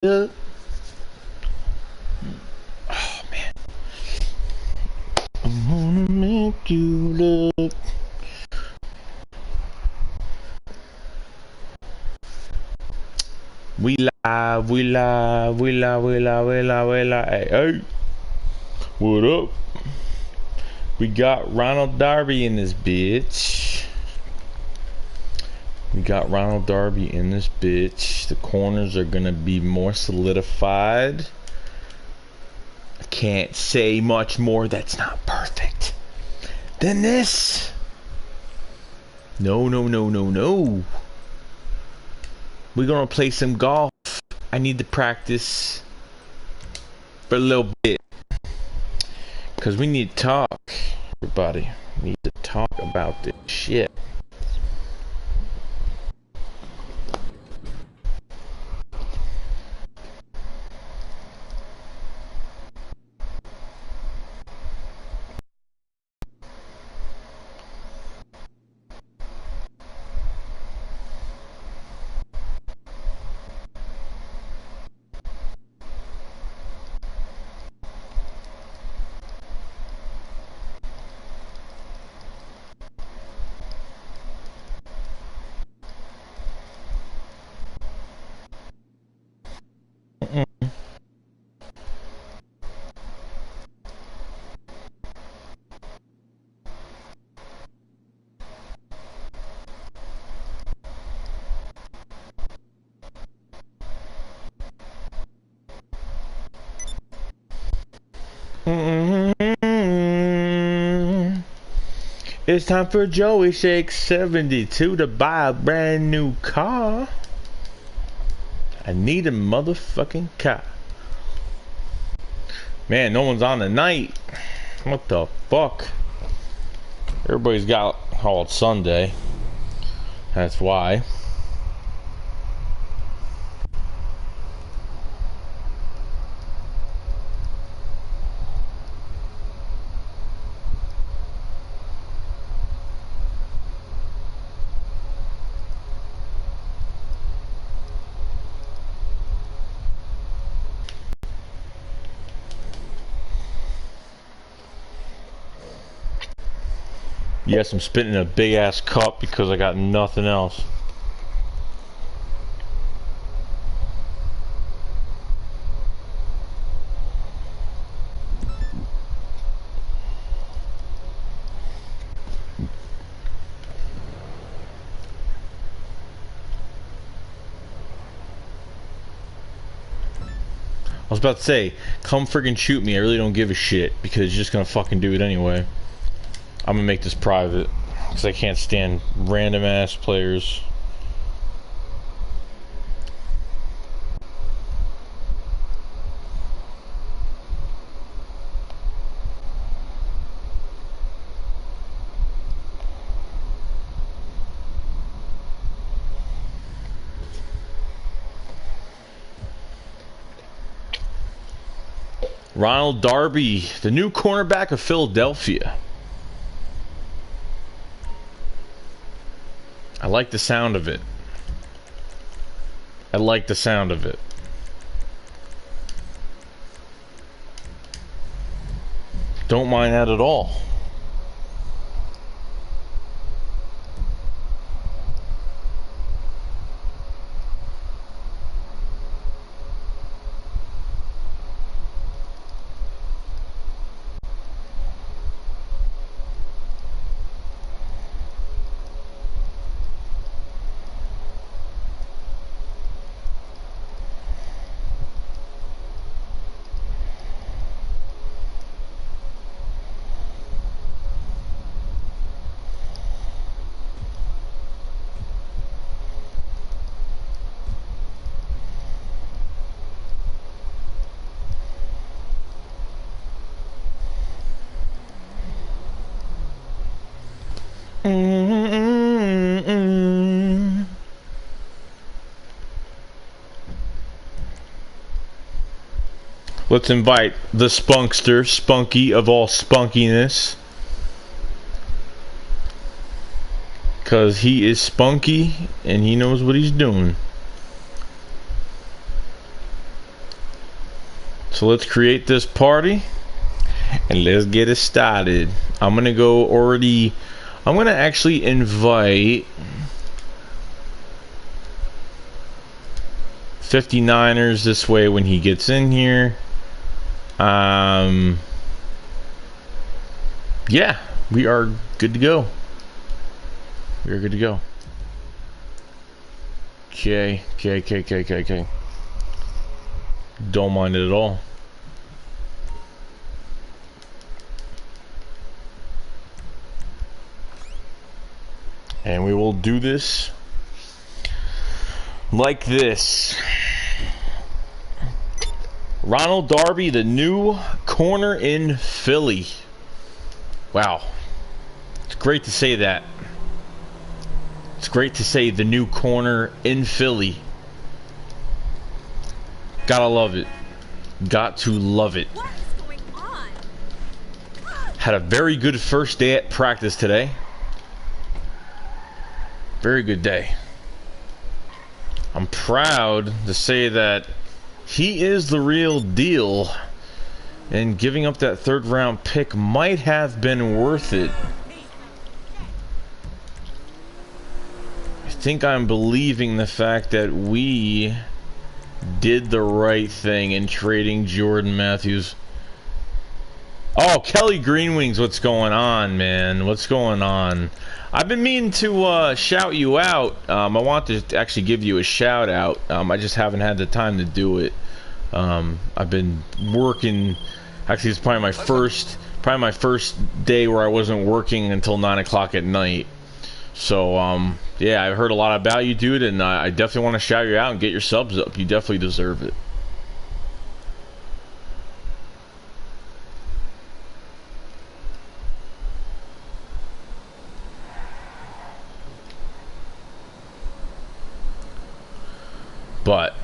up. Oh man, I'm gonna make you look. We live, we live, we live, we live, we live, we live. Hey, hey, what up? We got Ronald Darby in this bitch. We got Ronald Darby in this bitch. The corners are gonna be more solidified. I can't say much more that's not perfect than this. No, no, no, no, no. We're gonna play some golf. I need to practice for a little bit. Because we need to talk, everybody. We need to talk about this shit. It's time for Joey Shake 72 to buy a brand new car. I need a motherfucking car. Man, no one's on tonight. What the fuck? Everybody's got called Sunday. That's why. Yes, I'm spitting a big ass cup because I got nothing else. I was about to say, come friggin' shoot me. I really don't give a shit because you're just gonna fucking do it anyway. I'm gonna make this private because I can't stand random ass players. Ronald Darby, the new cornerback of Philadelphia. I like the sound of it. I like the sound of it. Don't mind that at all. Let's invite the spunkster, Spunky of all spunkiness. Because he is spunky and he knows what he's doing. So let's create this party and let's get it started. I'm gonna actually invite 59ers this way when he gets in here. Yeah, we are good to go. We are good to go. Okay. Don't mind it at all. And we will do this like this. Ronald Darby, the new corner in Philly. Wow. It's great to say that. It's great to say the new corner in Philly. Gotta love it. Got to love it. What is going on? Had a very good first day at practice today. Very good day. I'm proud to say that he is the real deal, and giving up that third round pick might have been worth it. I think I'm believing the fact that we did the right thing in trading Jordan Matthews. Oh, Kelly Green Wings, what's going on, man? What's going on? I've been meaning to shout you out. I want to actually give you a shout out. I just haven't had the time to do it. I've been working. Actually, it's probably my first day where I wasn't working until 9 o'clock at night. So yeah, I heard a lot about you, dude, and I definitely want to shout you out and get your subs up. You definitely deserve it. But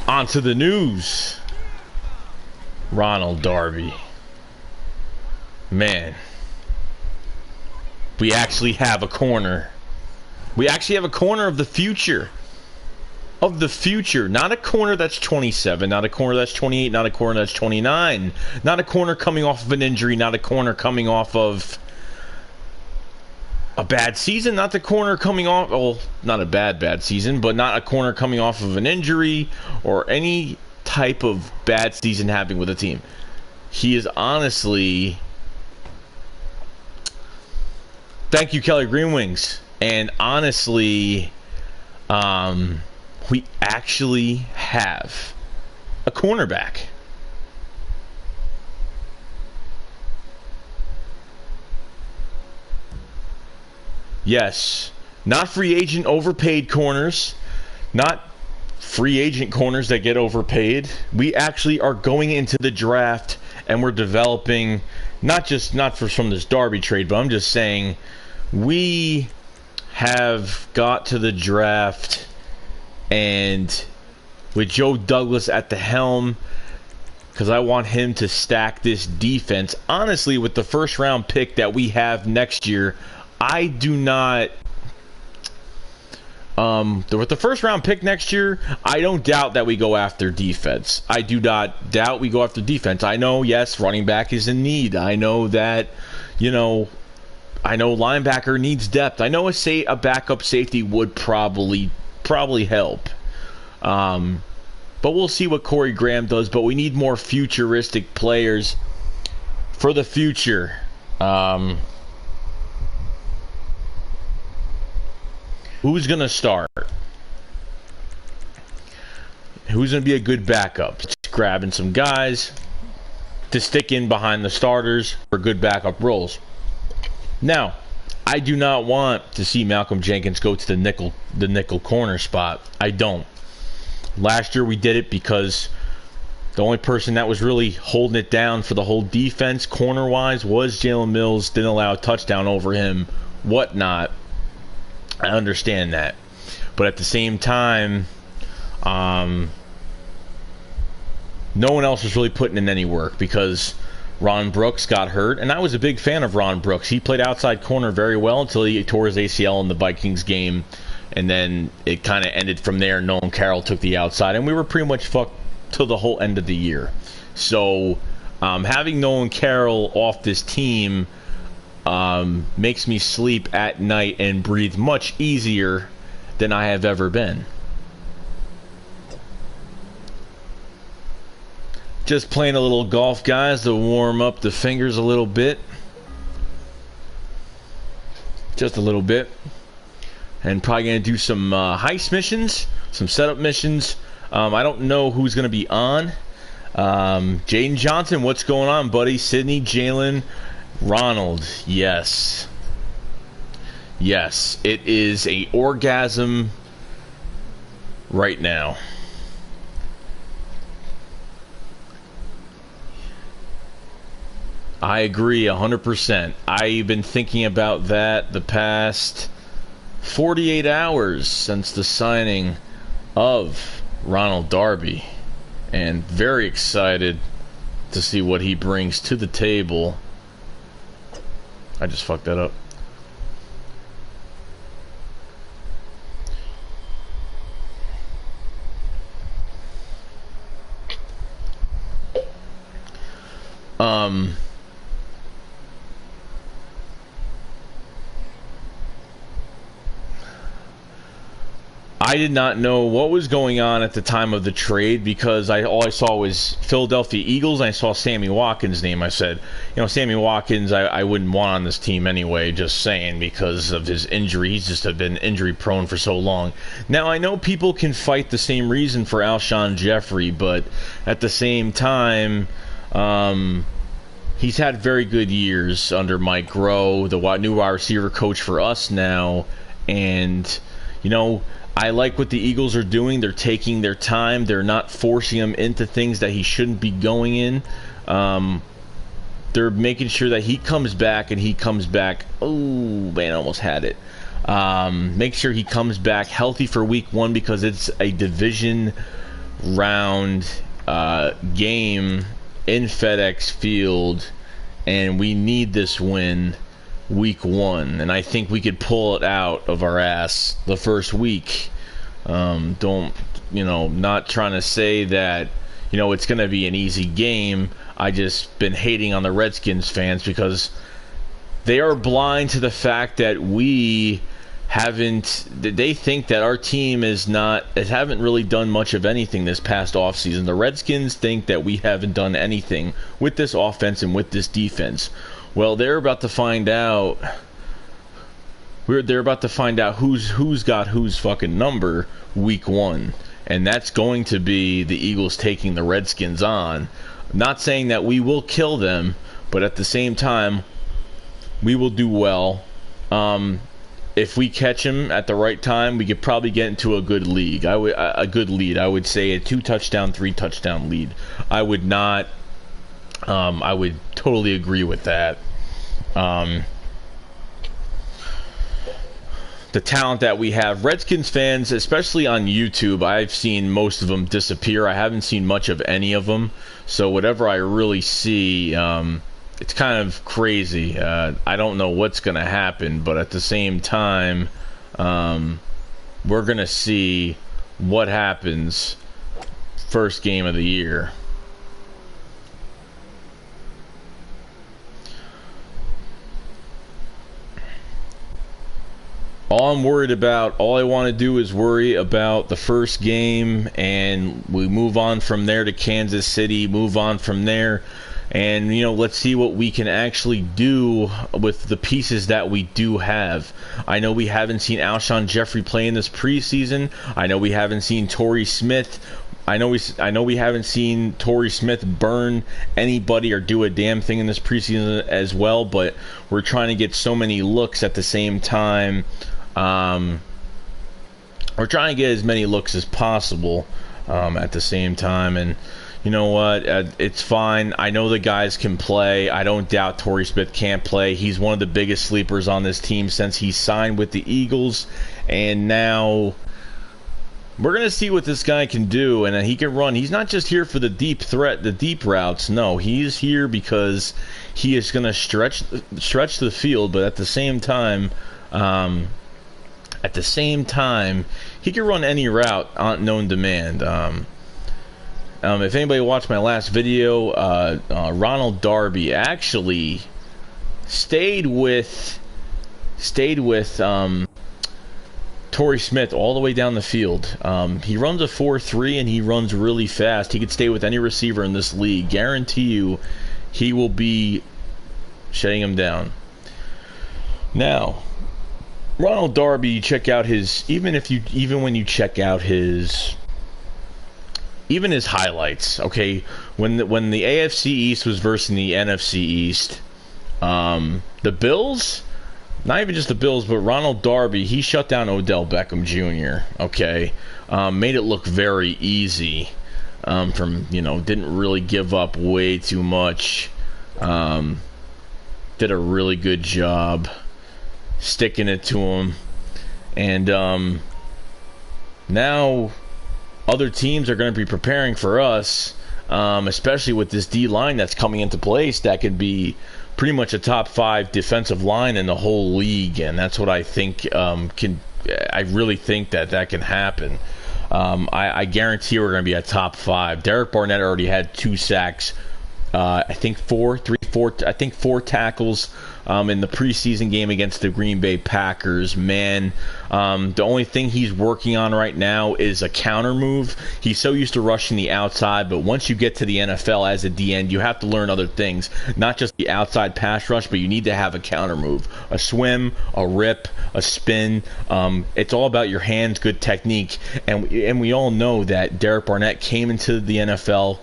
on to the news. Ronald Darby. Man. We actually have a corner. We actually have a corner of the future. Of the future. Not a corner that's 27. Not a corner that's 28. Not a corner that's 29. Not a corner coming off of an injury. Not a corner coming off of a bad season. Not the corner coming off, well, not a bad season, but not a corner coming off of an injury or any type of bad season happening with a team. He is honestly, thank you, Kelly Green Wings. And honestly, we actually have a cornerback. Yes, not free agent overpaid corners, not free agent corners that get overpaid. We actually are going into the draft and we're developing, not from this Darby trade, but I'm just saying we have got to the draft, and with Joe Douglas at the helm, because I want him to stack this defense. Honestly, with the first round pick that we have next year, I do not. With the first round pick next year, I don't doubt that we go after defense. I do not doubt we go after defense. I know, yes, running back is in need. I know that, I know linebacker needs depth. I know a backup safety would probably help. But we'll see what Corey Graham does. But we need more futuristic players for the future. Who's going to start? Who's going to be a good backup? Just grabbing some guys to stick in behind the starters for good backup roles. Now, I do not want to see Malcolm Jenkins go to the nickel corner spot. I don't. Last year we did it because the only person that was really holding it down for the whole defense, corner-wise, was Jalen Mills. Didn't allow a touchdown over him, whatnot. I understand that. But at the same time, no one else was really putting in any work because Ron Brooks got hurt. And I was a big fan of Ron Brooks. He played outside corner very well until he tore his ACL in the Vikings game. And then it kind of ended from there. Nolan Carroll took the outside. And we were pretty much till the whole end of the year. So having Nolan Carroll off this team makes me sleep at night and breathe much easier than I have ever been. Just playing a little golf, guys, to warm up the fingers a little bit. Just a little bit. And probably going to do some heist missions, some setup missions. I don't know who's going to be on. Jaden Johnson, what's going on, buddy? Sydney, Jalen, Ronald. Yes. Yes, it is a orgasm right now. I agree 100%. I've been thinking about that the past 48 hours since the signing of Ronald Darby, and very excited to see what he brings to the table. I just fucked that up. I did not know what was going on at the time of the trade because all I saw was Philadelphia Eagles, and I saw Sammy Watkins' name. I said, Sammy Watkins, I wouldn't want on this team anyway, just saying, because of his injury. He's just been injury-prone for so long. Now, I know people can fight the same reason for Alshon Jeffrey, but at the same time, he's had very good years under Mike Groh, the new wide receiver coach for us now, and, I like what the Eagles are doing. They're taking their time. They're not forcing him into things that he shouldn't be going in. They're making sure that he comes back, and he comes back. Oh, man, I almost had it. Make sure he comes back healthy for week 1 because it's a division round game in FedEx Field, and we need this win week 1, and I think we could pull it out of our ass the first week. Not trying to say that, it's going to be an easy game. I just been hating on the Redskins fans because they are blind to the fact that they think that our team haven't really done much of anything this past offseason. The Redskins think that we haven't done anything with this offense and with this defense. Well, they're about to find out. They're about to find out who's got whose fucking number week 1, and that's going to be the Eagles taking the Redskins on. Not saying that we will kill them, but at the same time, we will do well. If we catch them at the right time, we could probably get into a good lead. I would say a 2-touchdown, 3-touchdown lead. I would totally agree with that. The talent that we have, Redskins fans, especially on YouTube, I've seen most of them disappear. I haven't seen much of any of them. So whatever I really see, it's kind of crazy. I don't know what's going to happen, but at the same time, we're going to see what happens first game of the year. All I want to do is worry about the first game, and we move on from there to Kansas City, move on from there, and, let's see what we can actually do with the pieces that we do have. I know we haven't seen Alshon Jeffrey play in this preseason. I know we haven't seen Torrey Smith. I know we haven't seen Torrey Smith burn anybody or do a damn thing in this preseason as well, but we're trying to get so many looks at the same time. We're trying to get as many looks as possible at the same time, and you know what? It's fine. I know the guys can play. I don't doubt Torrey Smith can't play. He's one of the biggest sleepers on this team since he signed with the Eagles, and now we're going to see what this guy can do, and he can run. He's not just here for the deep threat, the deep routes. No, he's here because he is going to stretch the field, but at the same time, he can run any route on known demand. If anybody watched my last video, Ronald Darby actually stayed with Torrey Smith all the way down the field. He runs a 4.3 and he runs really fast. He could stay with any receiver in this league. Guarantee you he will be shutting him down. Now, Ronald Darby, you check out his even when you check out his highlights, okay? When the AFC East was versus the NFC East, the Bills, not even just the Bills, but Ronald Darby, he shut down Odell Beckham Jr., okay? Made it look very easy. Didn't really give up way too much. Did a really good job sticking it to him. And now other teams are going to be preparing for us, especially with this D-line that's coming into place that could be pretty much a top 5 defensive line in the whole league, and that's what I think I really think that can happen. I guarantee we're going to be a top 5. Derek Barnett already had 2 sacks. I think 4 tackles in the preseason game against the Green Bay Packers. Man, the only thing he's working on right now is a counter move. He's so used to rushing the outside, but once you get to the NFL as a DN, you have to learn other things. Not just the outside pass rush, but you need to have a counter move. A swim, a rip, a spin. It's all about your hands, good technique. And we all know that Derek Barnett came into the NFL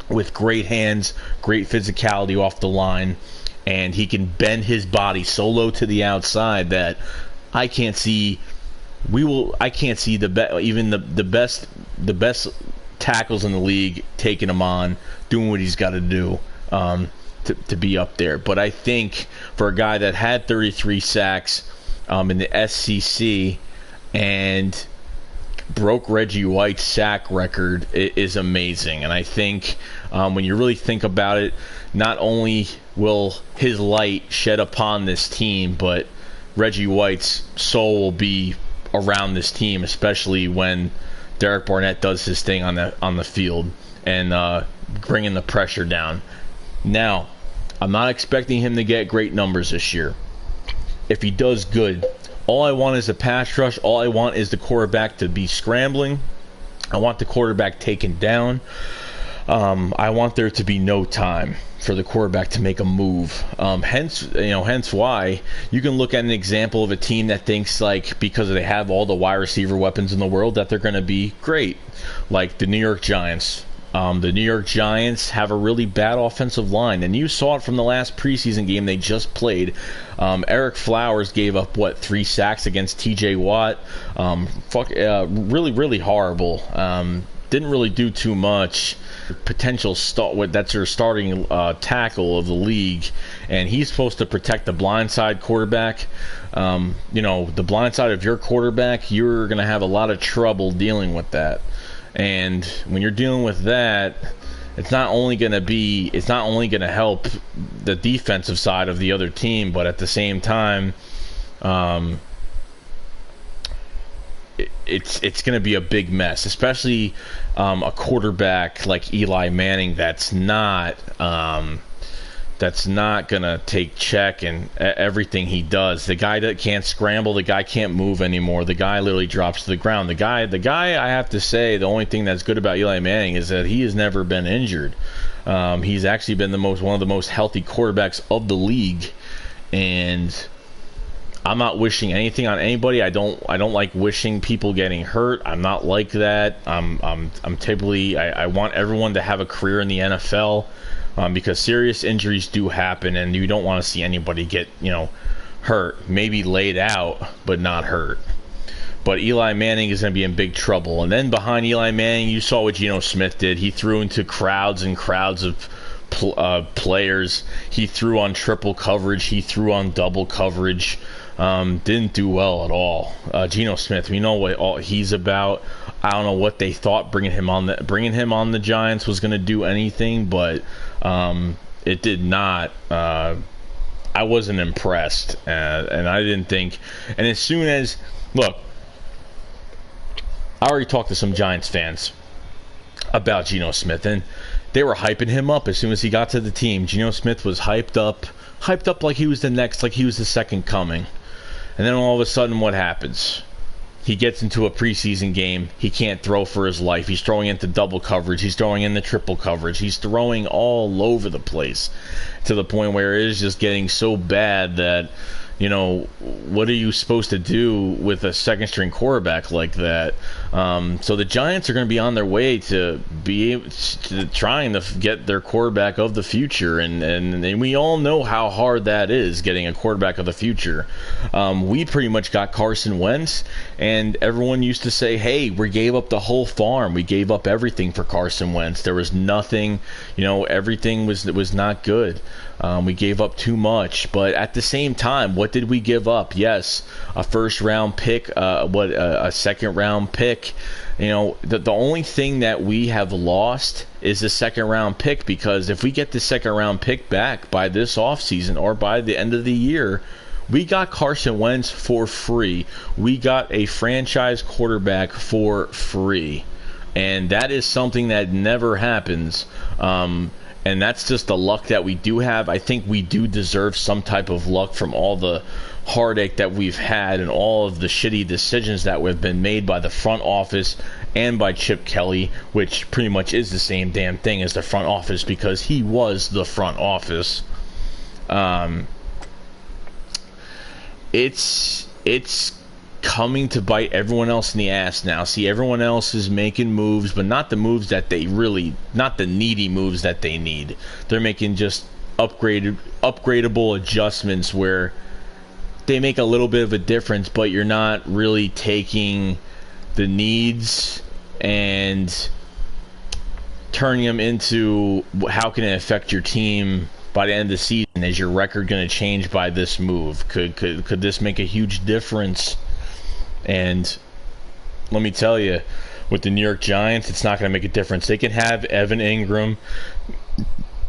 with great hands, great physicality off the line, and he can bend his body so low to the outside that I can't see the best tackles in the league taking him on, doing what he's got to do to be up there. But I think for a guy that had 33 sacks in the SEC and broke Reggie White's sack record, is amazing. And I think when you really think about it, not only will his light shed upon this team, but Reggie White's soul will be around this team, especially when Derek Barnett does his thing on the field and bringing the pressure down. Now, I'm not expecting him to get great numbers this year. If he does good, all I want is a pass rush. All I want is the quarterback to be scrambling. I want the quarterback taken down. I want there to be no time for the quarterback to make a move. Hence why you can look at an example of a team that thinks like because they have all the wide receiver weapons in the world that they're going to be great, like the New York Giants. The New York Giants have a really bad offensive line, and you saw it from the last preseason game they just played. Eric Flowers gave up 3 sacks against T.J. Watt. Really horrible. Didn't really do too much. Potential that's their starting tackle of the league, and he's supposed to protect the blindside quarterback. The blind side of your quarterback, you're going to have a lot of trouble dealing with that. And when you're dealing with that, it's not only going to help the defensive side of the other team, but at the same time, it's going to be a big mess, especially a quarterback like Eli Manning that's not going to take check in everything he does. The guy that can't scramble, the guy can't move anymore. The guy literally drops to the ground. The guy, I have to say, the only thing that's good about Eli Manning is that he has never been injured. He's actually been one of the most healthy quarterbacks of the league, and I'm not wishing anything on anybody. I don't like wishing people getting hurt. I'm not like that. I'm typically I want everyone to have a career in the NFL. Because serious injuries do happen, and you don't want to see anybody get, hurt. Maybe laid out, but not hurt. But Eli Manning is going to be in big trouble. And then behind Eli Manning, you saw what Geno Smith did. He threw into crowds and crowds of players. He threw on triple coverage. He threw on double coverage. Didn't do well at all. Geno Smith, we know what he's about. I don't know what they thought bringing him on the Giants was going to do anything, but it did not. I wasn't impressed, and I didn't think. And as soon as I already talked to some Giants fans. about Geno Smith, and they were hyping him up as soon as he got to the team. Geno Smith was hyped up like he was like he was the second coming. And then all of a sudden, what happens? He gets into a preseason game. He can't throw for his life. He's throwing into double coverage. He's throwing into triple coverage. He's throwing all over the place to the point where it is just getting so bad that, you know, what are you supposed to do with a second-string quarterback like that? So the Giants are going to be on their way to trying to get their quarterback of the future, and we all know how hard that is, getting a quarterback of the future. We pretty much got Carson Wentz, and everyone used to say, hey, we gave up the whole farm. We gave up everything for Carson Wentz. There was nothing, you know, everything was not good. We gave up too much, but at the same time, what did we give up? Yes, a first-round pick, a second-round pick. You know, the only thing that we have lost is the second-round pick, because if we get the second-round pick back by this offseason or by the end of the year, we got Carson Wentz for free. We got a franchise quarterback for free, and that is something that never happens. And that's just the luck that we do have. I think we do deserve some type of luck from all the heartache that we've had and all of the shitty decisions that have been made by the front office and by Chip Kelly, which pretty much is the same damn thing as the front office, because he was the front office. It's coming to bite everyone else in the ass now. See, everyone else is making moves, but not the moves that they really, not the needy moves that they need. They're making just upgradable adjustments where they make a little bit of a difference, but you're not really taking the needs and turning them into how can it affect your team by the end of the season. Is your record going to change by this move? Could this make a huge difference? And let me tell you, with the New York Giants, it's not going to make a difference. They can have Evan Ingram.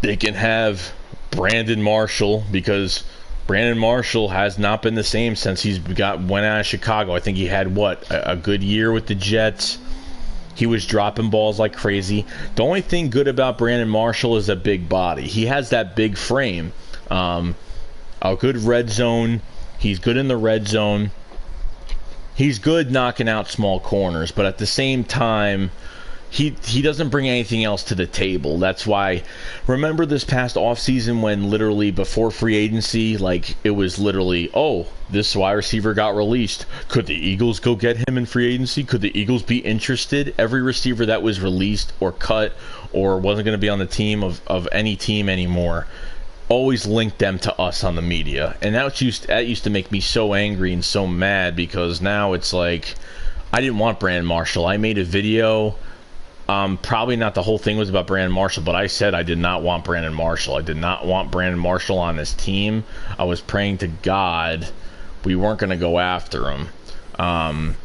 They can have Brandon Marshall, because Brandon Marshall has not been the same since went out of Chicago. I think he had, a good year with the Jets. He was dropping balls like crazy. The only thing good about Brandon Marshall is a big body. He has that big frame. A good red zone. He's good in the red zone. He's good knocking out small corners, but at the same time, he doesn't bring anything else to the table. That's why, remember this past offseason when literally before free agency, like it was literally, oh, this wide receiver got released. Could the Eagles go get him in free agency? Could the Eagles be interested? Every receiver that was released or cut or wasn't going to be on the team of any team anymore always linked them to us on the media. And that used to make me so angry and so mad, because now it's like, I didn't want Brandon Marshall. I made a video. Probably not the whole thing was about Brandon Marshall, but I said I did not want Brandon Marshall. I did not want Brandon Marshall on this team. I was praying to God we weren't going to go after him.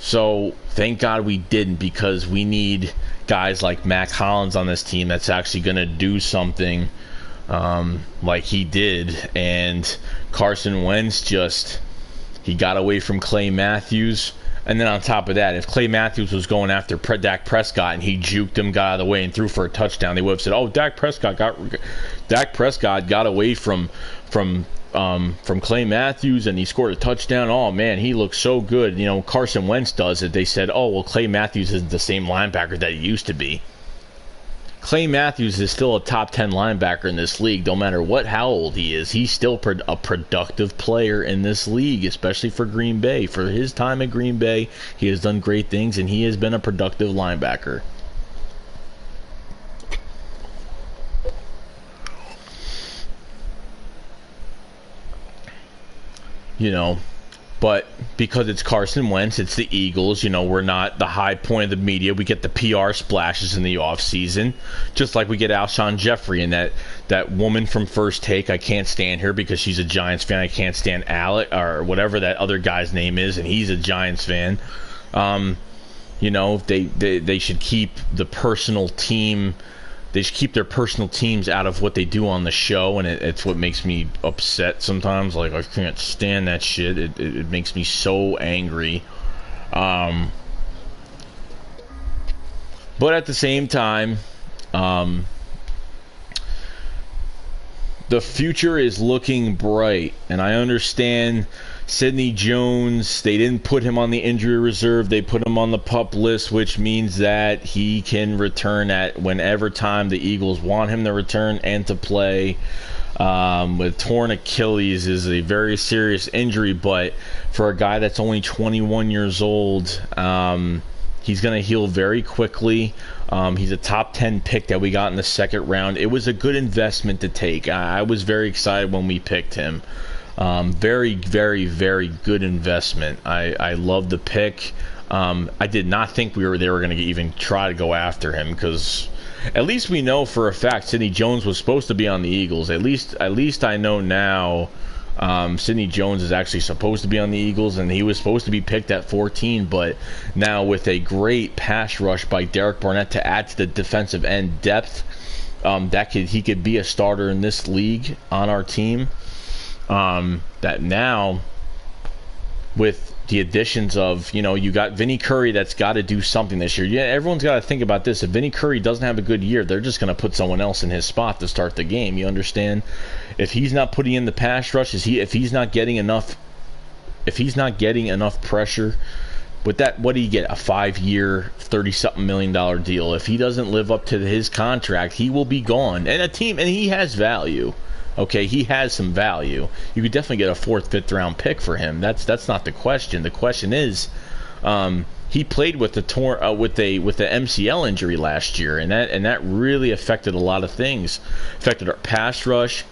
So thank God we didn't, because we need guys like Mac Hollins on this team that's actually going to do something like he did. And Carson Wentz he got away from Clay Matthews. And then on top of that, if Clay Matthews was going after Dak Prescott and he juked him, got out of the way, and threw for a touchdown, they would have said, "Oh, Dak Prescott got away from Clay Matthews and he scored a touchdown. Oh man, he looks so good." You know, Carson Wentz does it. They said, "Oh, well, Clay Matthews isn't the same linebacker that he used to be." Clay Matthews is still a top 10 linebacker in this league, no matter how old he is. He's still a productive player in this league, especially for Green Bay. For his time at Green Bay, he has done great things, and he has been a productive linebacker. You know, but because it's Carson Wentz, it's the Eagles, you know, we're not the high point of the media. We get the PR splashes in the offseason, just like we get Alshon Jeffrey and that woman from First Take. I can't stand her because she's a Giants fan. I can't stand Alec, or whatever that other guy's name is, and he's a Giants fan. You know, they should keep the personal team. They should keep their personal teams out of what they do on the show, and it's what makes me upset sometimes. Like, I can't stand that shit. It makes me so angry. But But at the same time, the future is looking bright, and I understand Sidney Jones, they didn't put him on the injury reserve, they put him on the PUP list, which means that he can return at whenever time the Eagles want him to return and to play. With torn Achilles is a very serious injury, but for a guy that's only 21 years old, he's going to heal very quickly. He's a top 10 pick that we got in the second round. It was a good investment to take. I was very excited when we picked him. Very, very, very good investment. I love the pick. I did not think they were going to even try to go after him, because at least we know for a fact Sidney Jones was supposed to be on the Eagles. At least I know now Sidney Jones is actually supposed to be on the Eagles, and he was supposed to be picked at 14. But now with a great pass rush by Derek Barnett to add to the defensive end depth, he could be a starter in this league on our team. That now with the additions of, you got Vinny Curry that's got to do something this year. Yeah, everyone's got to think about this. If Vinny Curry doesn't have a good year, they're just going to put someone else in his spot to start the game. You understand? If he's not putting in the pass rush, if he's not getting enough pressure, with that, what do you get? A 5-year, $30-something million deal. If he doesn't live up to his contract, he will be gone. And he has value. Okay, he has some value. You could definitely get a 4th, 5th round pick for him. That's not the question. The question is, he played with the MCL injury last year, and that really affected a lot of things. Affected our pass rush.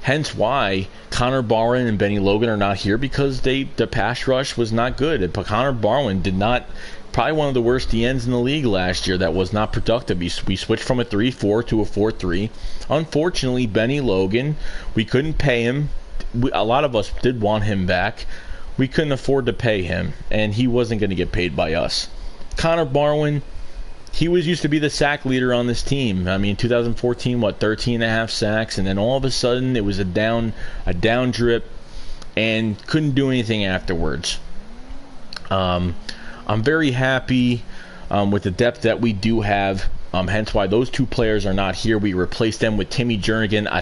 Hence why Connor Barwin and Benny Logan are not here, because the pass rush was not good. But Connor Barwin probably one of the worst DNs in the league last year that was not productive. We switched from a 3-4 to a 4-3. Unfortunately, Benny Logan, we couldn't pay him. A lot of us did want him back. We couldn't afford to pay him, and he wasn't going to get paid by us. Connor Barwin, he used to be the sack leader on this team. I mean, 2014, 13.5 sacks, and then all of a sudden it was a down drip, and couldn't do anything afterwards. I'm very happy with the depth that we do have. Hence why those two players are not here. We replaced them with Timmy Jernigan, a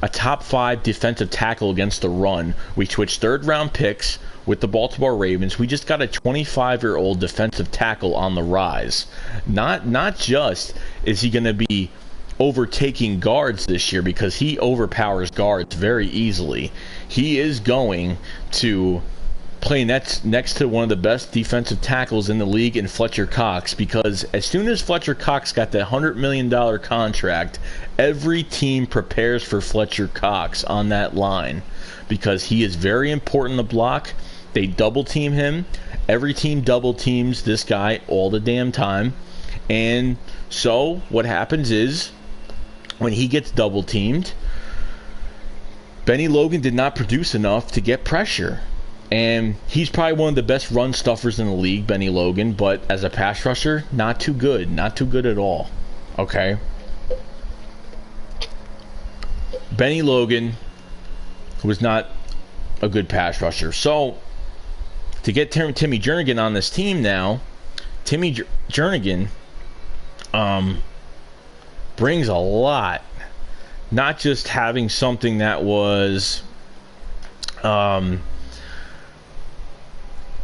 top 5 defensive tackle against the run. We switched 3rd-round picks with the Baltimore Ravens. We just got a 25-year-old defensive tackle on the rise. Not just is he going to be overtaking guards this year, because he overpowers guards very easily. He is going to play next to one of the best defensive tackles in the league in Fletcher Cox, because as soon as Fletcher Cox got the $100 million contract, every team prepares for Fletcher Cox on that line, because he is very important to block. They double team him. Every team double teams this guy all the damn time. And so what happens is, when he gets double teamed, Benny Logan did not produce enough to get pressure. And he's probably one of the best run stuffers in the league, Benny Logan, but as a pass rusher, not too good. Not too good at all. Okay? Benny Logan was not a good pass rusher. So, to get Timmy Jernigan on this team now, Timmy Jernigan brings a lot. Not just having something that was...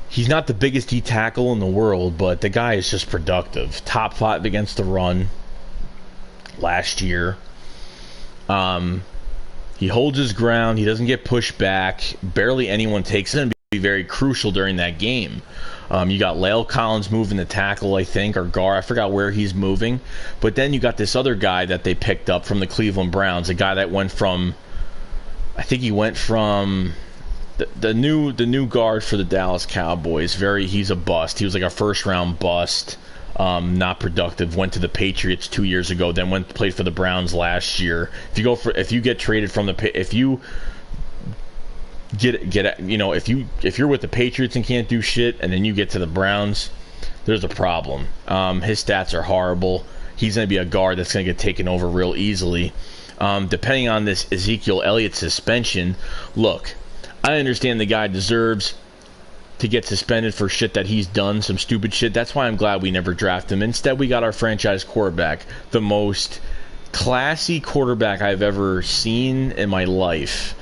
he's not the biggest D tackle in the world, but the guy is just productive. Top 5 against the run last year. He holds his ground. He doesn't get pushed back. Barely anyone takes him. Be very crucial during that game. You got La'el Collins moving the tackle, I think, or guard. I forgot where he's moving. But then you got this other guy that they picked up from the Cleveland Browns, a guy that went from, I think he went from the new guard for the Dallas Cowboys. He's a bust. He was like a first-round bust. Not productive. Went to the Patriots 2 years ago. Then played for the Browns last year. If you get traded from if you're with the Patriots and can't do shit, and then you get to the Browns, there's a problem. His stats are horrible. He's going to be a guard that's going to get taken over real easily. Depending on this Ezekiel Elliott suspension, look, I understand the guy deserves to get suspended for shit that he's done, some stupid shit. That's why I'm glad we never drafted him. Instead, we got our franchise quarterback, the most classy quarterback I've ever seen in my life.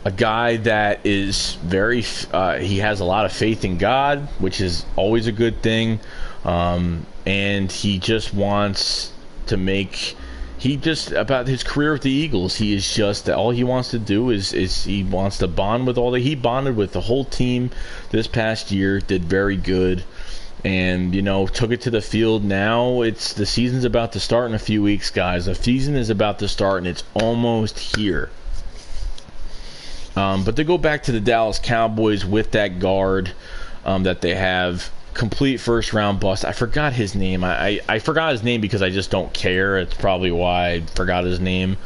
A guy that is very, he has a lot of faith in God, which is always a good thing. And he just wants to make, about his career with the Eagles, he is just, all he wants to do is he wants to bond with he bonded with the whole team this past year, did very good. And, you know, took it to the field. Now the season's about to start in a few weeks, guys. The season is about to start, and it's almost here. But to go back to the Dallas Cowboys with that guard that they have, complete first-round bust. I forgot his name. I forgot his name because I just don't care. It's probably why I forgot his name.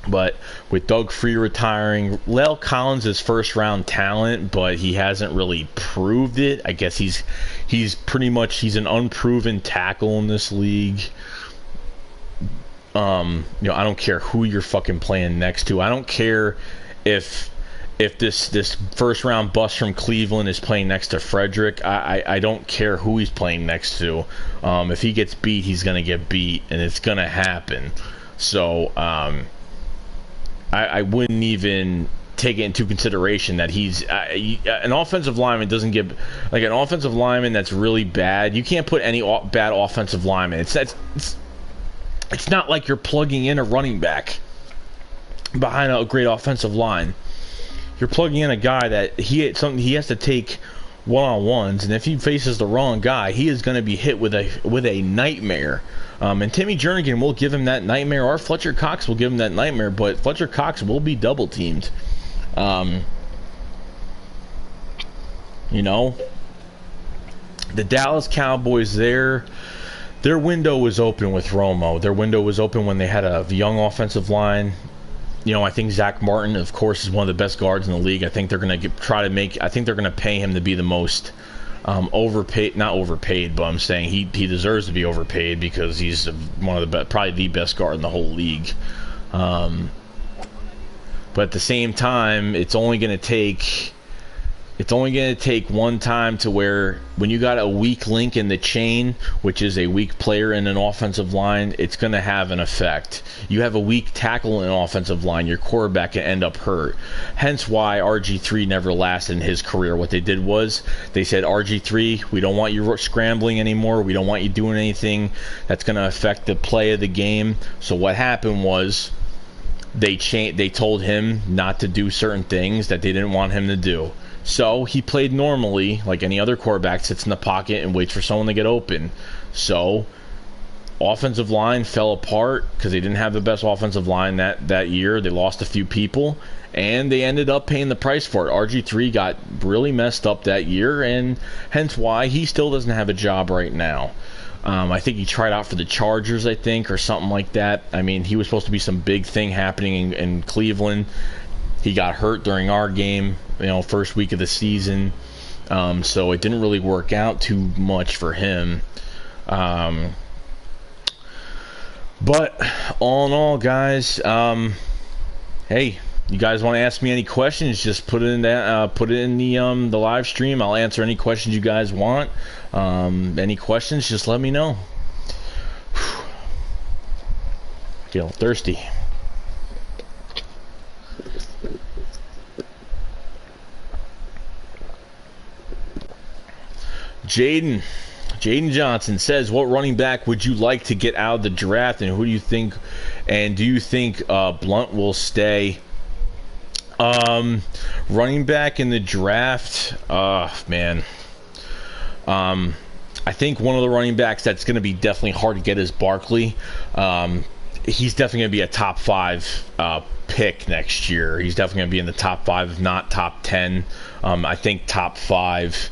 But with Doug Free retiring, La'el Collins is first-round talent, but he hasn't really proved it. I guess he's pretty much, he's an unproven tackle in this league. You know, I don't care who you're fucking playing next to. I don't care if this first round bust from Cleveland is playing next to Frederick. I don't care who he's playing next to. If he gets beat, he's gonna get beat, and it's gonna happen. So I wouldn't even take it into consideration that he's an offensive lineman doesn't get, like, an offensive lineman that's really bad. You can't put any bad offensive lineman. It's not like you're plugging in a running back behind a great offensive line. You're plugging in a guy that he has to take one-on-ones, and if he faces the wrong guy, he is going to be hit with a nightmare. And Timmy Jernigan will give him that nightmare, or Fletcher Cox will give him that nightmare, but Fletcher Cox will be double-teamed. You know, the Dallas Cowboys, their window was open with Romo. Their window was open when they had a young offensive line. You know, I think Zach Martin, of course, is one of the best guards in the league. I think they're going to I think they're going to pay him to be the most overpaid. Not overpaid, but I'm saying he deserves to be overpaid because he's one of the probably the best guard in the whole league. But at the same time, it's only going to take one time to where when you got a weak link in the chain, which is a weak player in an offensive line, it's going to have an effect. You have a weak tackle in an offensive line, your quarterback can end up hurt. Hence why RG3 never lasted in his career. What they did was they said, RG3, we don't want you scrambling anymore. We don't want you doing anything that's going to affect the play of the game. So what happened was they told him not to do certain things that they didn't want him to do. So he played normally, like any other quarterback, sits in the pocket and waits for someone to get open. So offensive line fell apart because they didn't have the best offensive line that year. They lost a few people, and they ended up paying the price for it. RG3 got really messed up that year, and hence why he still doesn't have a job right now. I think he tried out for the Chargers, I think, or something like that. I mean, he was supposed to be some big thing happening in Cleveland. He got hurt during our game, first week of the season. So it didn't really work out too much for him. But all in all, guys, hey, you guys want to ask me any questions? Just put it in the live stream. I'll answer any questions you guys want. Any questions? Just let me know. Feel thirsty. Jaden Johnson says, what running back would you like to get out of the draft, and who do you think, and do you think Blunt will stay? Running back in the draft, man. I think one of the running backs that's going to be definitely hard to get is Barkley. He's definitely going to be a top 5 pick next year. He's definitely going to be in the top 5, if not top 10. I think top 5.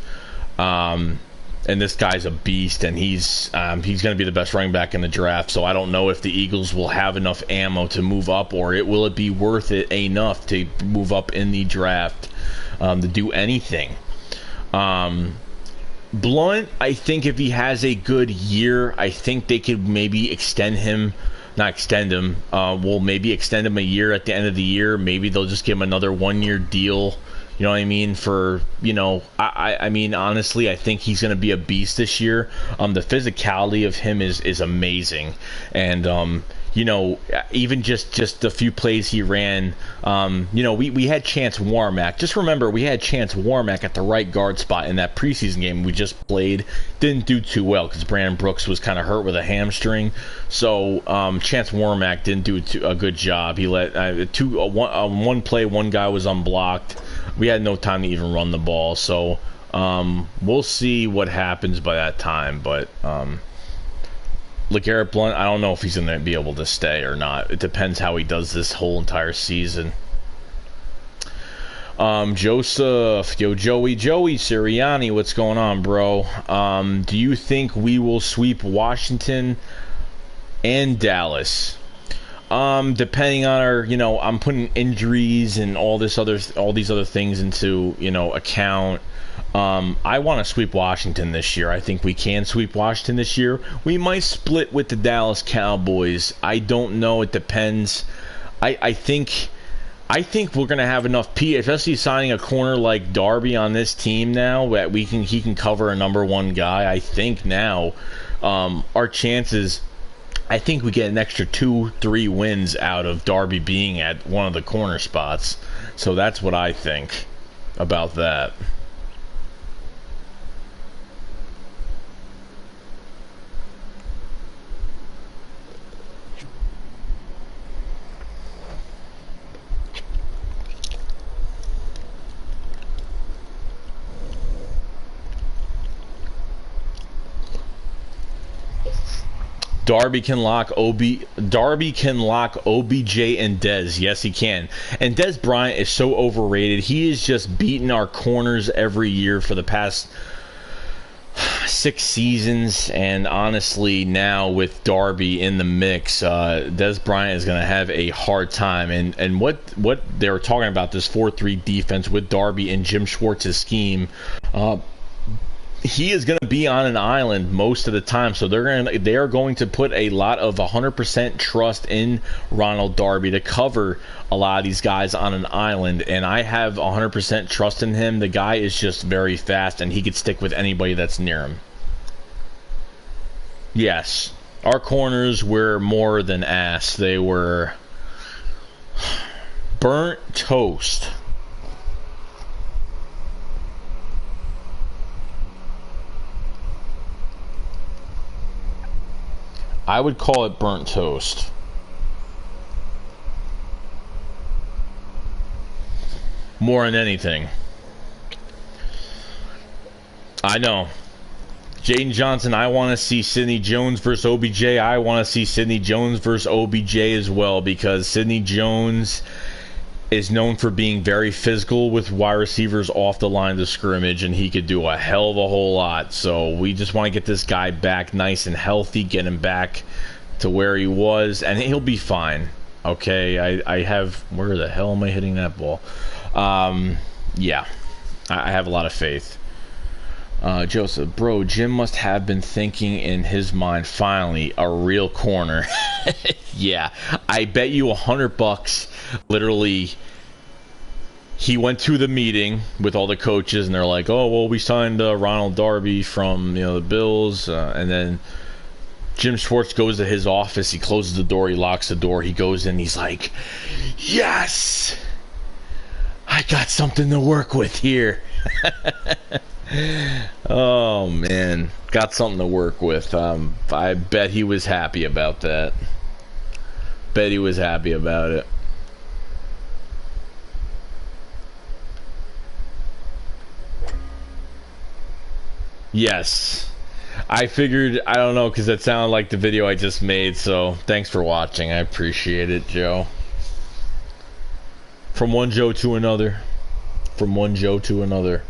And this guy's a beast, and he's going to be the best running back in the draft. So I don't know if the Eagles will have enough ammo to move up, or will it be worth it enough to move up in the draft to do anything. Blunt, I think if he has a good year, I think they could maybe extend him not extend him. We'll maybe extend him a year at the end of the year. Maybe they'll just give him another 1-year deal. You know what I mean? For, you know, I mean, honestly, I think he's going to be a beast this year. The physicality of him is amazing. And, you know, even just the few plays he ran, you know, we had Chance Warmack. Just remember, we had Chance Warmack at the right guard spot in that preseason game we just played. Didn't do too well because Brandon Brooks was kind of hurt with a hamstring. So Chance Warmack didn't do a good job. He let one play, one guy was unblocked. We had no time to even run the ball. So we'll see what happens by that time. But LeGarrette Blount, I don't know if he's going to be able to stay or not. It depends how he does this whole entire season. Joseph, Joey Sirianni, what's going on, bro? Do you think we will sweep Washington and Dallas? Depending on our, you know, I'm putting injuries and all these other things into, you know, account. I want to sweep Washington this year. I think we can sweep Washington this year. We might split with the Dallas Cowboys. I don't know. It depends. I think we're going to have enough, especially signing a corner like Darby on this team now, that he can cover a number one guy. I think now our chances, I think we get an extra 2-3 wins out of Darby being at one of the corner spots. So that's what I think about that. Darby can lock OBJ and Dez. Yes, he can. And Dez Bryant is so overrated. He is just beating our corners every year for the past 6 seasons. And honestly, now with Darby in the mix, Dez Bryant is going to have a hard time. And what they were talking about, this 4-3 defense with Darby and Jim Schwartz's scheme, he is going to be on an island most of the time, so they are going to put a lot of 100% trust in Ronald Darby to cover a lot of these guys on an island, and I have 100% trust in him. The guy is just very fast, and he could stick with anybody that's near him. Yes, our corners were more than ass. They were burnt toast. I would call it burnt toast. More than anything. I know. Jaden Johnson, I want to see Sidney Jones versus OBJ. I want to see Sidney Jones versus OBJ as well, because Sidney Jones is known for being very physical with wide receivers off the line of scrimmage, and he could do a hell of a whole lot. So we just want to get this guy back nice and healthy, get him back to where he was, and he'll be fine. Okay, I have... Where the hell am I hitting that ball? Yeah, I have a lot of faith. Joseph, bro, Jim must have been thinking in his mind, finally, a real corner. Yeah, I bet you $100. Literally, he went to the meeting with all the coaches, and they're like, "Oh, well, we signed Ronald Darby from the Bills," and then Jim Schwartz goes to his office. He closes the door. He locks the door. He goes in. He's like, "Yes, I got something to work with here." Oh man, got something to work with. I bet he was happy about that. Bet he was happy about it. Yes, I figured. I don't know, because that sounded like the video I just made. So thanks for watching. I appreciate it, Joe. From one Joe to another. From one Joe to another.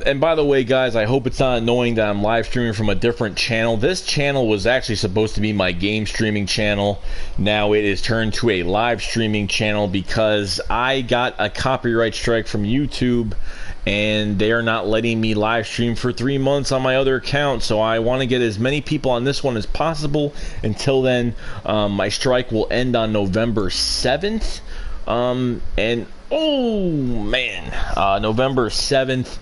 And by the way, guys, I hope it's not annoying that I'm live streaming from a different channel. This channel was actually supposed to be my game streaming channel. Now it is turned to a live streaming channel because I got a copyright strike from YouTube, and they are not letting me live stream for 3 months on my other account. So I want to get as many people on this one as possible. Until then, my strike will end on November 7th. And oh man, November 7th.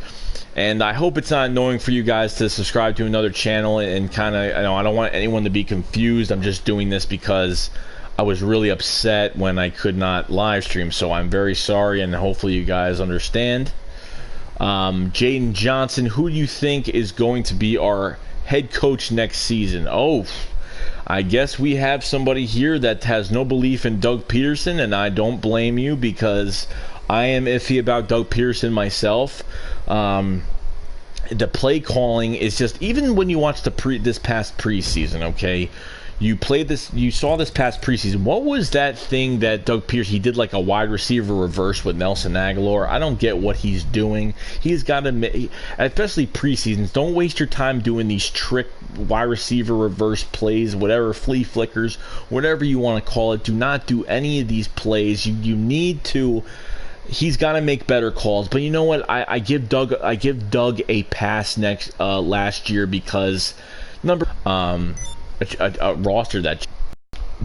And I hope it's not annoying for you guys to subscribe to another channel and kind of, I don't want anyone to be confused. I'm just doing this because I was really upset when I could not live stream. So I'm very sorry, and hopefully you guys understand. Jaden Johnson, who do you think is going to be our head coach next season? Oh, I guess we have somebody here that has no belief in Doug Peterson, and I don't blame you, because I am iffy about Doug Peterson myself. The play calling is just, even when you watch this past preseason, okay, you saw this past preseason. What was that thing that Doug Peterson, he did like a wide receiver reverse with Nelson Aguilar? I don't get what he's doing. He's got to, especially preseasons, don't waste your time doing these trick wide receiver reverse plays, whatever, flea flickers, whatever you want to call it. Do not do any of these plays. You need to. He's got to make better calls. But you know what? I give Doug a pass last year, because a roster that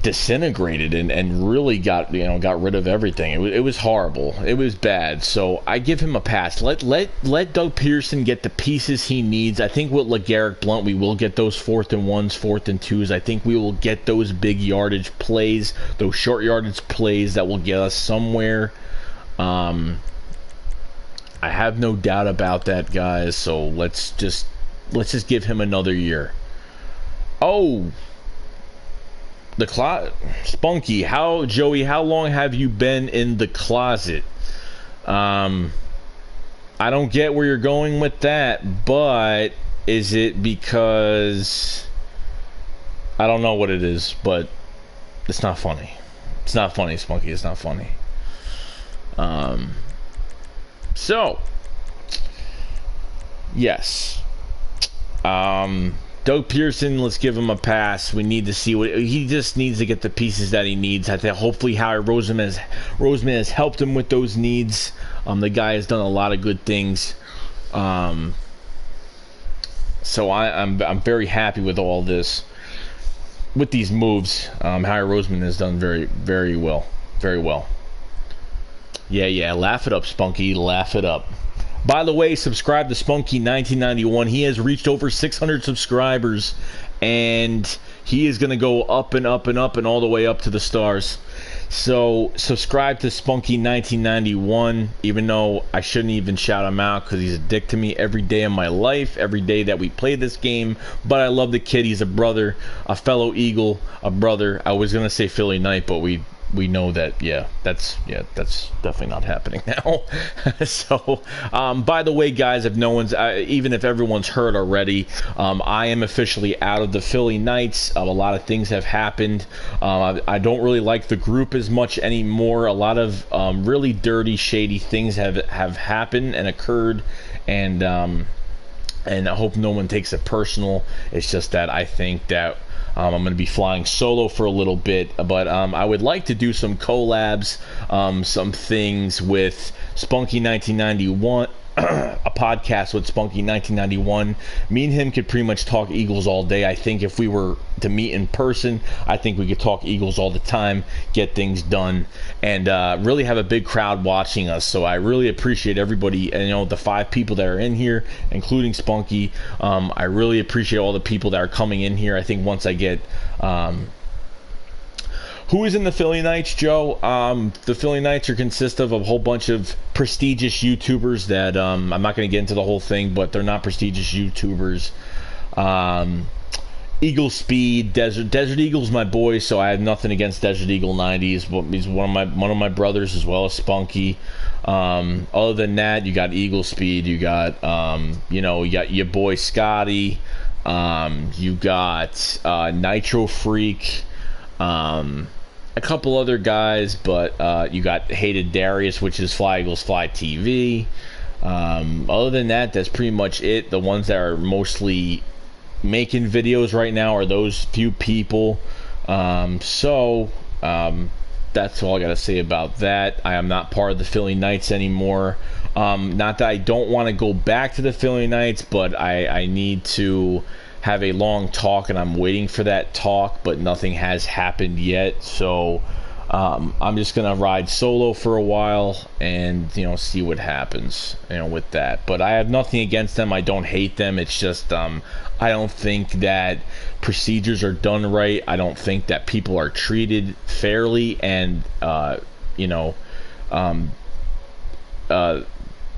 disintegrated and really got rid of everything. It was horrible. It was bad. So I give him a pass. Let Doug Peterson get the pieces he needs. I think with LeGarrette Blount, we will get those 4th and 1s, 4th and 2s. I think we will get those big yardage plays, those short yardage plays that will get us somewhere. I have no doubt about that, guys. So let's just give him another year. Oh, Spunky, Joey, how long have you been in the closet? I don't get where you're going with that, but is it because I don't know what it is, but it's not funny. It's not funny, Spunky. It's not funny. So yes, Doug Pearson, let's give him a pass. We need to see what he just needs to get the pieces that he needs. I think hopefully Howie Roseman has helped him with those needs. The guy has done a lot of good things. So I'm very happy with all this, with these moves. Howie Roseman has done very, very well. Very well. Yeah, laugh it up, Spunky. Laugh it up. By the way, subscribe to Spunky1991. He has reached over 600 subscribers, and he is going to go up and up and up and all the way up to the stars. So subscribe to Spunky1991, even though I shouldn't even shout him out because he's a dick to me every day of my life, every day that we play this game. But I love the kid. He's a brother, a fellow Eagle, a brother. I was going to say Philly Knight, but we know that, that's definitely not happening now. So, by the way, guys, if no one's, even if everyone's heard already, I am officially out of the Philly Knights. A lot of things have happened. I don't really like the group as much anymore. A lot of really dirty, shady things have happened and occurred, and I hope no one takes it personal. It's just that I think that I'm going to be flying solo for a little bit, but I would like to do some collabs, some things with Spunky1991, a podcast with Spunky1991. Me and him could pretty much talk Eagles all day. I think if we were to meet in person, I think we could talk Eagles all the time, get things done, and really have a big crowd watching us. So I really appreciate everybody, and the 5 people that are in here, including Spunky. I really appreciate all the people that are coming in here. I think once I get who is in the Philly Knights, Joe? The Philly Knights consist of a whole bunch of prestigious YouTubers that I'm not going to get into the whole thing, but they're not prestigious YouTubers. Eagle Speed, Desert Eagle's my boy, so I have nothing against Desert Eagle 90s. He's one of my brothers, as well as Spunky. Other than that, you got Eagle Speed, you got you got your boy Scotty, you got Nitro Freak, a couple other guys, but you got Hated Darius, which is Fly Eagles Fly TV. Other than that, that's pretty much it. The ones that are mostly making videos right now are those few people. So that's all I gotta say about that. I am not part of the Philly Knights anymore. Not that I don't want to go back to the Philly Knights, but I need to have a long talk, and I'm waiting for that talk, but nothing has happened yet. So I'm just gonna ride solo for a while and see what happens with that. But I have nothing against them. I don't hate them. It's just I don't think that procedures are done right. I don't think that people are treated fairly, and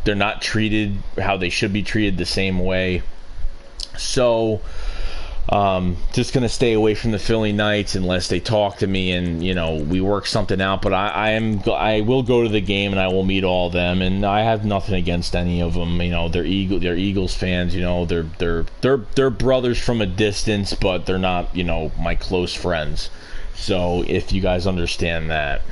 they're not treated how they should be treated, the same way. So just gonna stay away from the Philly Knights unless they talk to me and we work something out. But I will go to the game and I will meet all of them, and I have nothing against any of them. They're Eagles fans. They're brothers from a distance, but they're not my close friends. So if you guys understand that.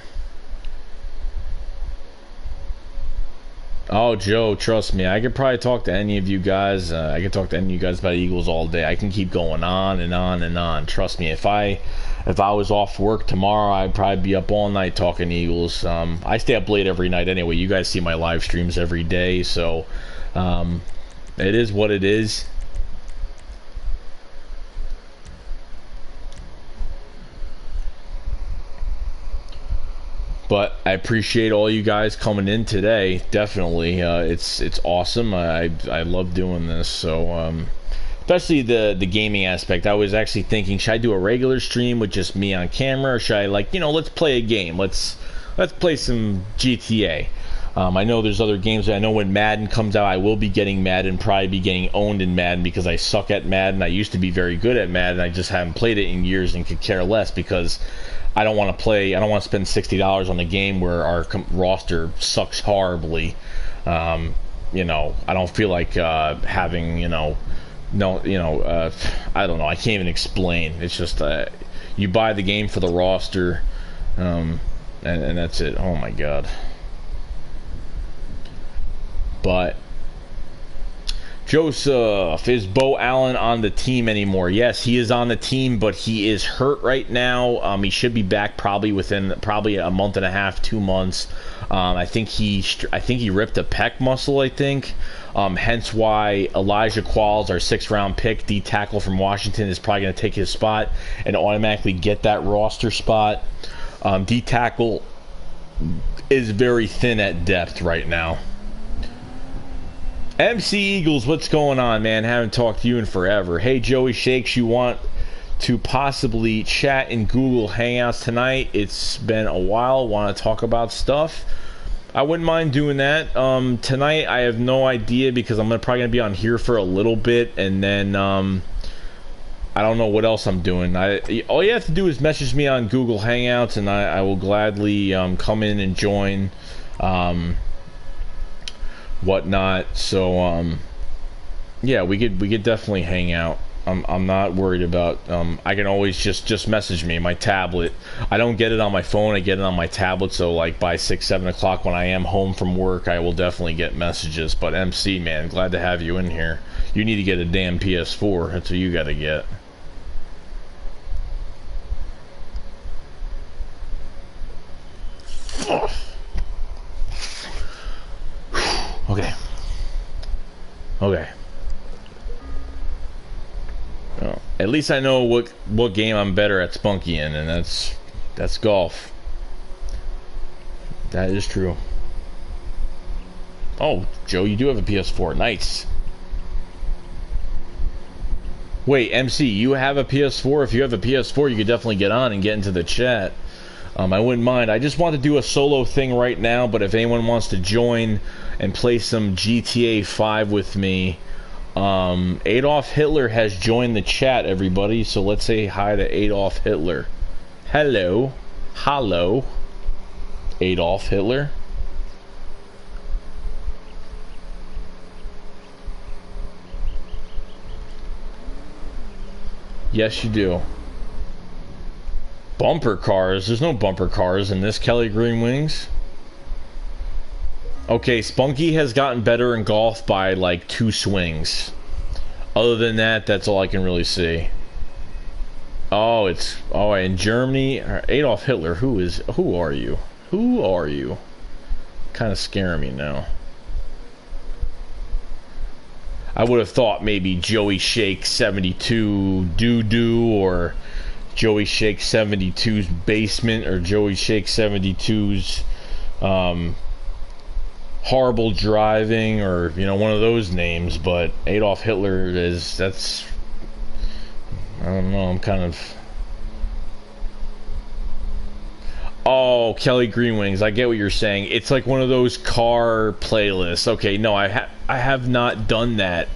Oh, Joe, trust me. I could probably talk to any of you guys. I can talk to any of you guys about Eagles all day. I can keep going on and on and on. Trust me. If I was off work tomorrow, I'd probably be up all night talking Eagles. I stay up late every night anyway. You guys see my live streams every day, so it is what it is. But I appreciate all you guys coming in today. Definitely, it's awesome. I love doing this. So, especially the gaming aspect. I was actually thinking, should I do a regular stream with just me on camera, or should I let's play a game. Let's play some GTA. I know there's other games. I know when Madden comes out, I will be getting Madden. Probably be getting owned in Madden because I suck at Madden. I used to be very good at Madden. I just haven't played it in years and could care less because I don't want to play. I don't want to spend $60 on a game where our roster sucks horribly. I don't feel like having. I don't know. I can't even explain. It's just you buy the game for the roster, and that's it. Oh my god. But Joseph, is Bo Allen on the team anymore? Yes, he is on the team, but he is hurt right now. He should be back probably within a month and a half, 2 months. I think he ripped a pec muscle. I think, hence why Elijah Qualls, our 6th-round pick, D tackle from Washington, is probably going to take his spot and automatically get that roster spot. D tackle is very thin at depth right now. MC Eagles, what's going on, man? Haven't talked to you in forever. Hey, Joey Shakes, you want to possibly chat in Google Hangouts tonight? It's been a while. Want to talk about stuff? I wouldn't mind doing that. Tonight, I have no idea because I'm probably going to be on here for a little bit, and then I don't know what else I'm doing. All you have to do is message me on Google Hangouts, and I will gladly come in and join. Whatnot. So yeah, we could definitely hang out. I'm not worried about I can always just message me. My tablet, I don't get it on my phone, I get it on my tablet, so like by 6-7 o'clock when I am home from work, I will definitely get messages. But MC, man, glad to have you in here. You need to get a damn PS4. That's what you gotta get. Okay. Well, at least I know what game I'm better at spunky in, and that's golf. That is true. Oh, Joe, you do have a PS4. Nice. Wait, MC, you have a PS4? If you have a PS4, you could definitely get on and get into the chat. I wouldn't mind. I just want to do a solo thing right now, but if anyone wants to join and play some GTA 5 with me, Adolf Hitler has joined the chat, everybody, so let's say hi to Adolf Hitler. Hello. Adolf Hitler. Yes, you do. Bumper cars? There's no bumper cars in this Kelly Green Wings. Okay, Spunky has gotten better in golf by like 2 swings. Other than that, that's all I can really see. Oh, in Germany, Adolf Hitler. Who are you? Kind of scaring me now. I would have thought maybe Joey Shake 72 Doo-Doo, or Joey Shake 72's Basement, or Joey Shake 72's Horrible Driving, or, you know, one of those names. But Adolf Hitler that's, I don't know, I'm kind of... Oh, Kelly Green Wings, I get what you're saying. It's like one of those car playlists. Okay, no, I have not done that.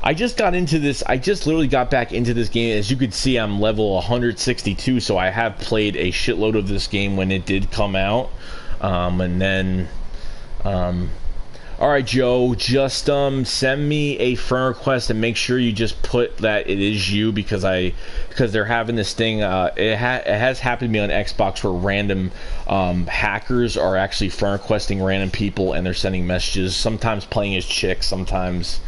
I just got into this, I just literally got back into this game. As you can see, I'm level 162, so I have played a shitload of this game when it did come out. And then, alright, Joe, just send me a friend request and make sure you just put that it is you, because they're having this thing. It has happened to me on Xbox where random hackers are actually friend requesting random people, and they're sending messages, sometimes playing as chicks, sometimes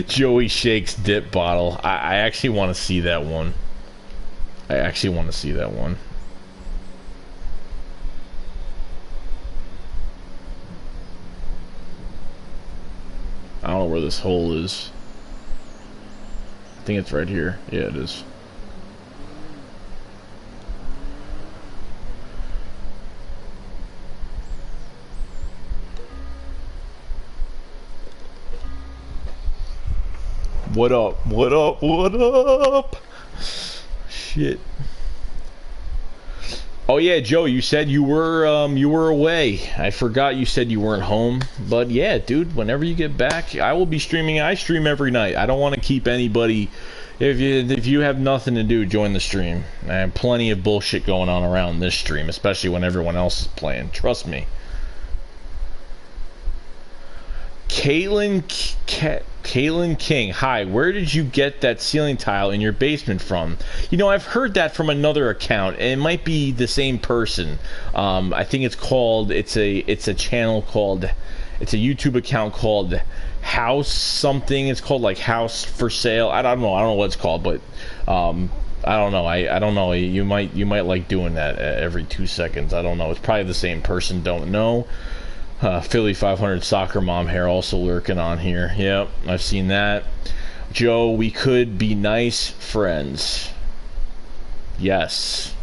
Joey Shake's dip bottle. I actually want to see that one. I actually want to see that one. I don't know where this hole is. I think it's right here. Yeah, it is. What up? What up? What up? Shit. Oh yeah, Joe, you said you were away. I forgot you said you weren't home. But yeah, dude, whenever you get back, I will be streaming. I stream every night. I don't want to keep anybody. If you have nothing to do, join the stream. I have plenty of bullshit going on around this stream, especially when everyone else is playing. Trust me. Caitlin King, hi, where did you get that ceiling tile in your basement from? You know, I've heard that from another account, and it might be the same person. I think it's a channel called, it's a YouTube account called House something. It's called like House for Sale. I don't know what it's called, but I don't know. I don't know. You might like doing that every 2 seconds. I don't know. It's probably the same person. Don't know. Philly 500 soccer mom hair also lurking on here. Yep, I've seen that. Joe, we could be nice friends. Yes.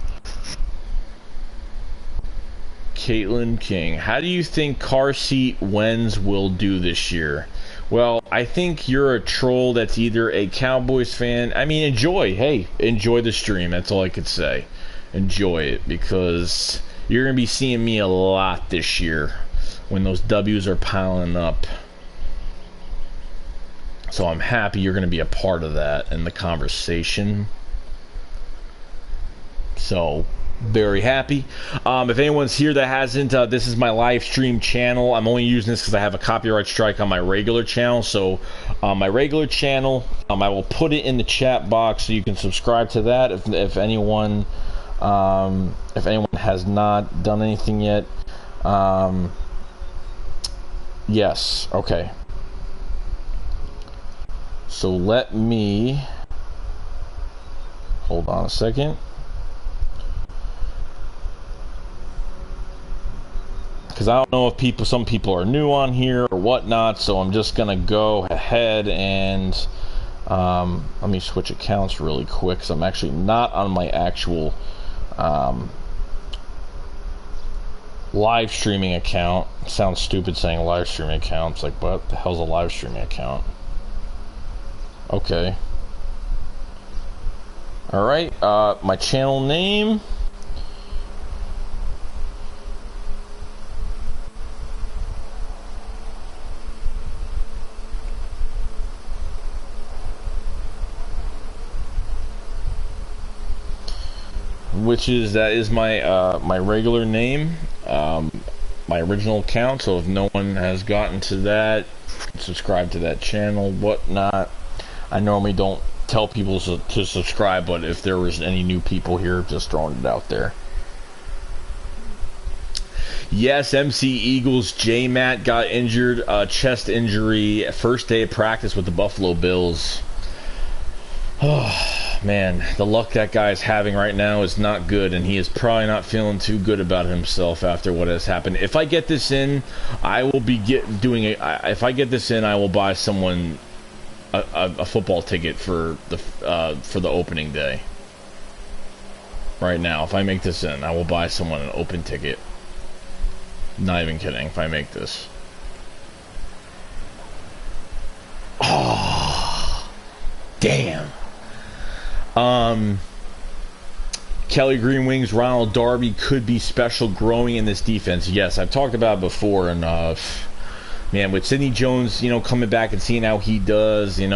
Caitlin King, how do you think car seat Wens will do this year? Well, I think you're a troll that's either a Cowboys fan. I mean, enjoy the stream. That's all I could say. Enjoy it, because you're going to be seeing me a lot this year when those W's are piling up. So I'm happy you're going to be a part of that in the conversation. So, very happy. If anyone's here that hasn't, this is my live stream channel. I'm only using this because I have a copyright strike on my regular channel. So, my regular channel, I will put it in the chat box so you can subscribe to that if anyone has not done anything yet. Yes, okay. So let me hold on a second, because I don't know if some people are new on here or whatnot. So I'm just gonna go ahead and let me switch accounts really quick, because I'm actually not on my actual live streaming account. Sounds stupid saying live streaming account. It's like, what the hell's a live streaming account? Okay. Alright, my channel name. That is my my regular name, my original account. So if no one has gotten to that, subscribe to that channel, whatnot. I normally don't tell people to subscribe, but if there was any new people here, just throwing it out there. Yes, MC Eagles J-Matt got injured, chest injury, first day of practice with the Buffalo Bills. man, the luck that guy's having right now is not good, and he is probably not feeling too good about himself after what has happened. If I get this in, I will be if I get this in, I will buy someone a football ticket for the opening day. Right now, if I make this in, I will buy someone an open ticket. Not even kidding, if I make this. Oh, damn. Kelly Green Wings, Ronald Darby could be special growing in this defense. Yes, I've talked about it before, and man, with Sidney Jones, coming back and seeing how he does, and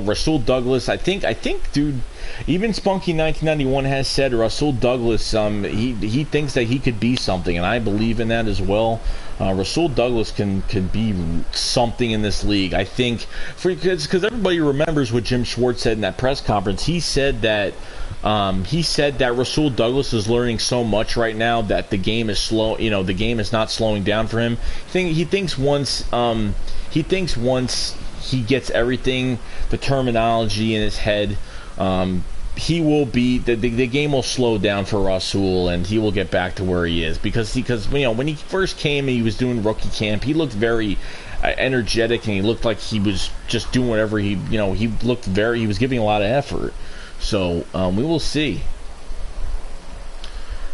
Rasul Douglas, I think, dude, even Spunky 1991 has said Rasul Douglas, he thinks that he could be something, and I believe in that as well. Rasul Douglas can be something in this league. I think, because everybody remembers what Jim Schwartz said in that press conference. He said that Rasul Douglas is learning so much right now that the game is slow. The game is not slowing down for him. He thinks once he gets everything, the terminology in his head, he will be the game will slow down for Rasul, and he will get back to where he is because when he first came and he was doing rookie camp, he looked very energetic, and he looked like he was just doing whatever he was giving a lot of effort. So we will see.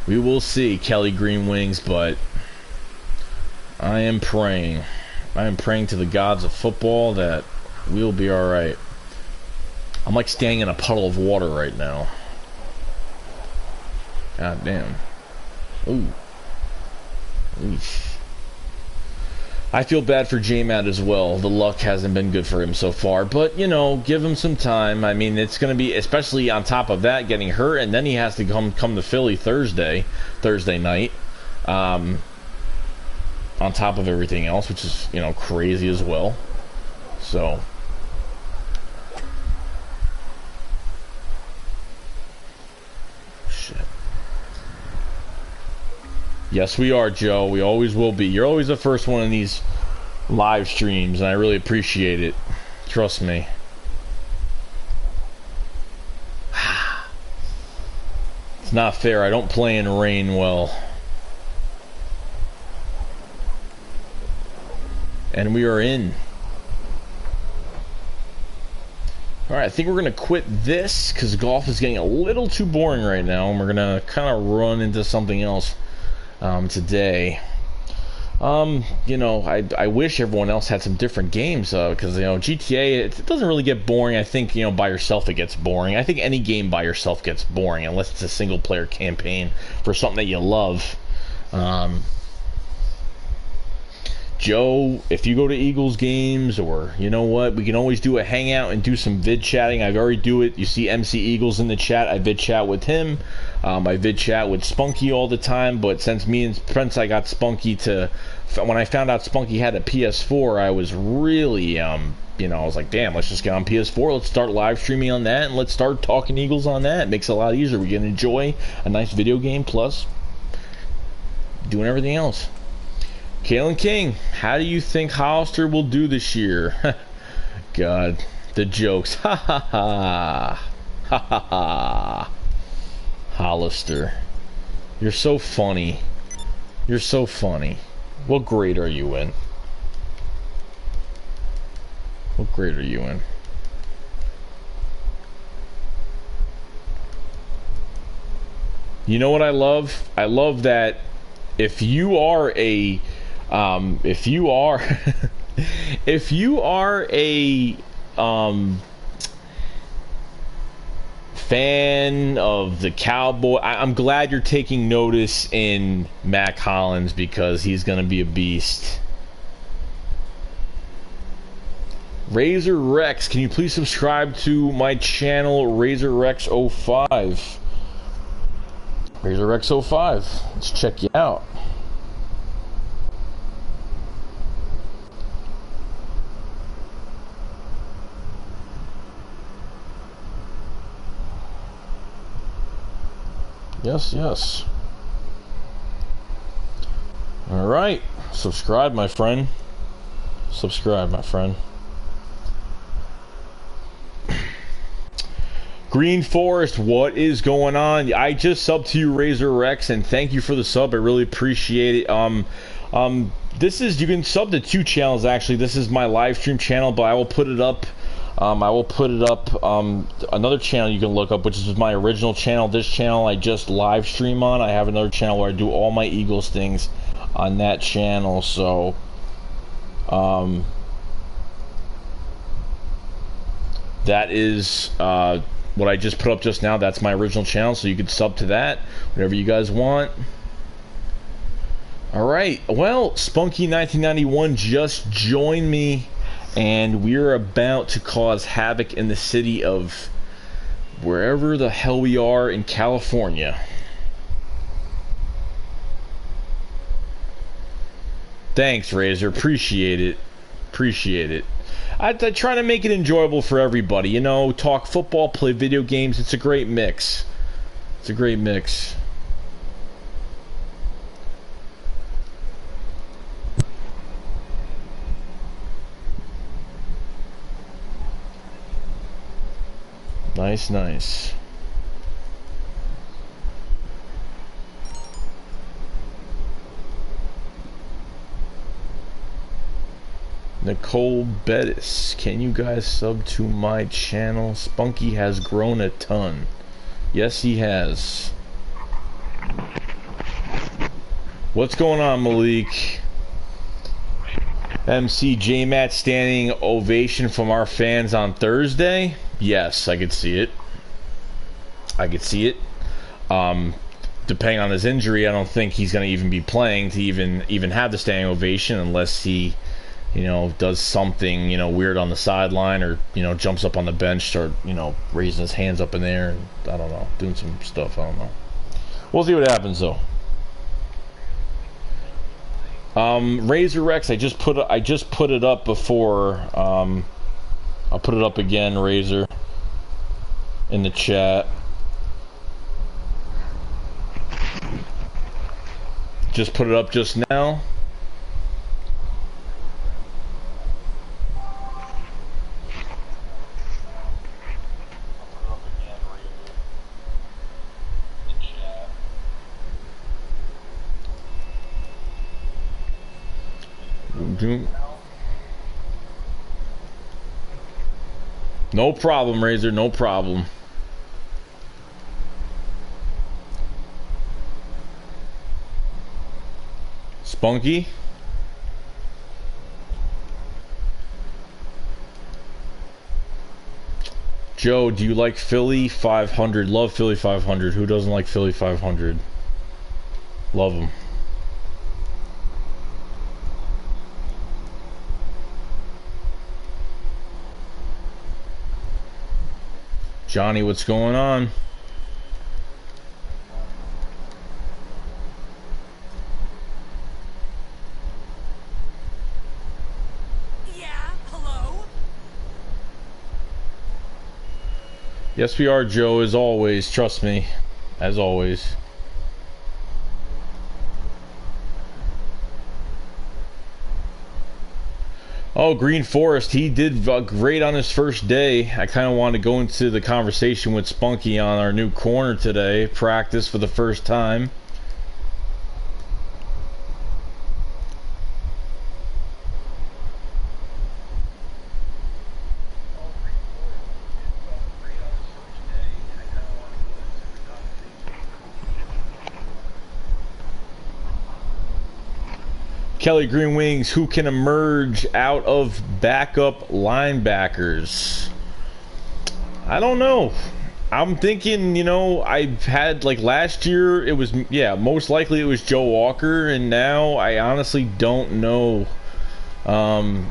We will see, Kelly Green Wings, but I am praying. I am praying to the gods of football that we'll be all right. I'm like standing in a puddle of water right now. God damn. Ooh. Oof. I feel bad for J-Matt as well. The luck hasn't been good for him so far. But, give him some time. I mean, it's going to be, especially on top of that, getting hurt. And then he has to come to Philly Thursday night. On top of everything else, which is, crazy as well. So... Yes, we are, Joe. We always will be. You're always the first one in these live streams, and I really appreciate it. Trust me. It's not fair. I don't play in rain well. And we are in. Alright, I think we're going to quit this, because golf is getting a little too boring right now, and we're going to kind of run into something else. Today, I wish everyone else had some different games, because, GTA, it doesn't really get boring. I think, by yourself it gets boring. I think any game by yourself gets boring, unless it's a single-player campaign for something that you love. Joe, if you go to Eagles games, or, we can always do a hangout and do some vid chatting. I already do it. You see MC Eagles in the chat. I vid chat with him. I vid chat with Spunky all the time, but since I got Spunky when I found out Spunky had a PS4, I was really, I was like, damn, let's just get on PS4, let's start live streaming on that, and let's start talking Eagles on that. It makes it a lot easier. We can enjoy a nice video game, plus doing everything else. Kalen King, how do you think Hollister will do this year? God, the jokes. Ha ha ha. Ha ha ha. Hollister. You're so funny. You're so funny. What grade are you in? What grade are you in? You know what I love? I love that if you are a if you are a fan of the Cowboy, I'm glad you're taking notice in Mac Hollins, because he's gonna be a beast. Razor Rex, can you please subscribe to my channel, Razor Rex 05? Razor Rex 05, let's check you out. Yes, yes. Alright. Subscribe, my friend. Subscribe, my friend. Green Forest, what is going on? I just subbed to you, Razor Rex, and thank you for the sub. I really appreciate it. This is, you can sub to 2 channels actually. This is my live stream channel, but I will put it up. Another channel you can look up, which is my original channel. This channel I just live stream on. I have another channel where I do all my Eagles things on that channel. So, that is what I just put up just now. That's my original channel, so you can sub to that, whatever you guys want. Alright, well, Spunky1991 just joined me, and we're about to cause havoc in the city of wherever the hell we are in California. Thanks, Razor. Appreciate it. Appreciate it. I try to make it enjoyable for everybody. You know, talk football, play video games. It's a great mix. It's a great mix. Nice, nice. Nicole Bettis, can you guys sub to my channel? Spunky has grown a ton. Yes, he has. What's going on, Malik? MC J-Matt standing ovation from our fans on Thursday? Yes, I could see it. I could see it. Depending on his injury, I don't think he's going to even be playing to even have the standing ovation unless he, you know, does something, you know, weird on the sideline, or, you know, jumps up on the bench, start, you know, raising his hands up in there, and I don't know, doing some stuff. I don't know. We'll see what happens though. Razor Rex, I just put it up before. I'll put it up again, Razor, in the chat. Just put it up just now. No problem, Razor, no problem. Spunky? Joe, do you like Philly 500? Love Philly 500. Who doesn't like Philly 500? Love them. Johnny, what's going on? Yeah, hello? Yes, we are, Joe, as always. Trust me. As always. Oh, Green Forest, he did great on his first day. I kind of wanted to go into the conversation with Spunky on our new corner today. Practice for the first time. Kelly Green Wings, who can emerge out of backup linebackers? I don't know. I'm thinking, you know, I've had, like, last year, it was, yeah, most likely it was Joe Walker, and now I honestly don't know.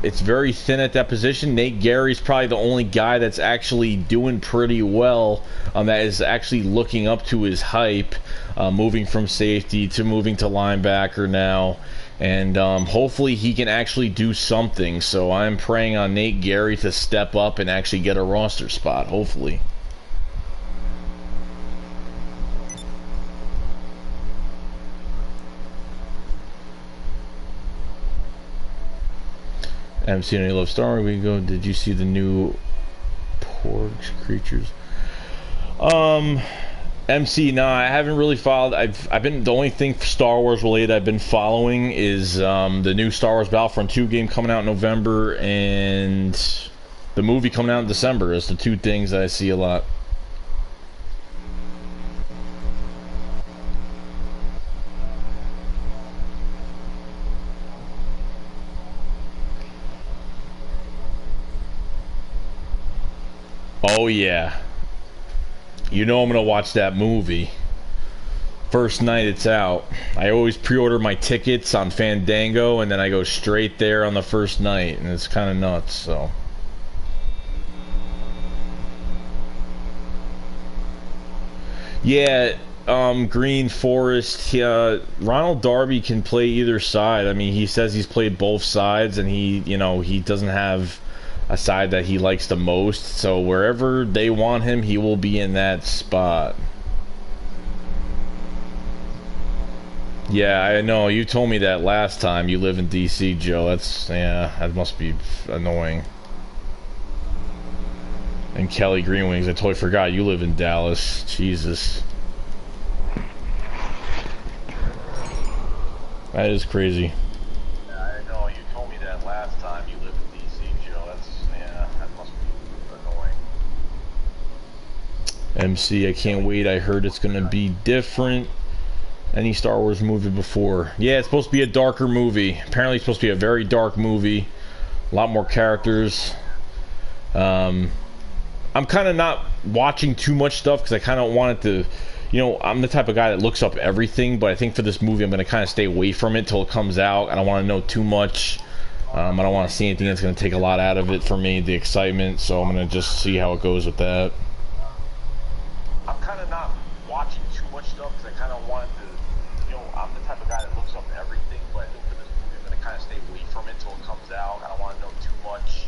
It's very thin at that position. Nate Gary's probably the only guy that's actually doing pretty well, that is actually looking up to his hype, moving from safety to moving to linebacker now. And hopefully he can actually do something. So I'm praying on Nate Gary to step up and actually get a roster spot, hopefully. I haven't seen any Love Star. We go. Did you see the new Porgs creatures? Um, MC, no, I haven't really followed. I've been the only thing Star Wars related I've been following is the new Star Wars Battlefront 2 game coming out in November and the movie coming out in December. Is the two things that I see a lot. Oh yeah. You know I'm gonna watch that movie. First night it's out. I always pre-order my tickets on Fandango and then I go straight there on the first night and it's kinda nuts, so. Yeah, Green Forest, Ronald Darby can play either side. I mean, he says he's played both sides and he doesn't have a side that he likes the most, so wherever they want him, he will be in that spot. Yeah, I know, you told me that last time. You live in DC, Joe. That must be annoying. And Kelly Greenwings, I totally forgot you live in Dallas. Jesus. That is crazy. I know, you told me that last time. You live in DC, Joe. That must be annoying. MC, I can't wait. I heard it's gonna be different. Any Star Wars movie before. Yeah, it's supposed to be a darker movie. Apparently it's supposed to be a very dark movie. A lot more characters. I'm kind of not watching too much stuff because I kind of wanted to, I'm the type of guy that looks up everything, but I think for this movie I'm going to kind of stay away from it till it comes out. I don't want to know too much. I don't want to see anything that's going to take a lot out of it for me, the excitement, so I'm going to just see how it goes with that. I'm kind of not watching too much stuff because I kind of wanted to, I'm the type of guy that looks up everything, but I think for this movie I'm going to kind of stay away from it till it comes out. I don't want to know too much.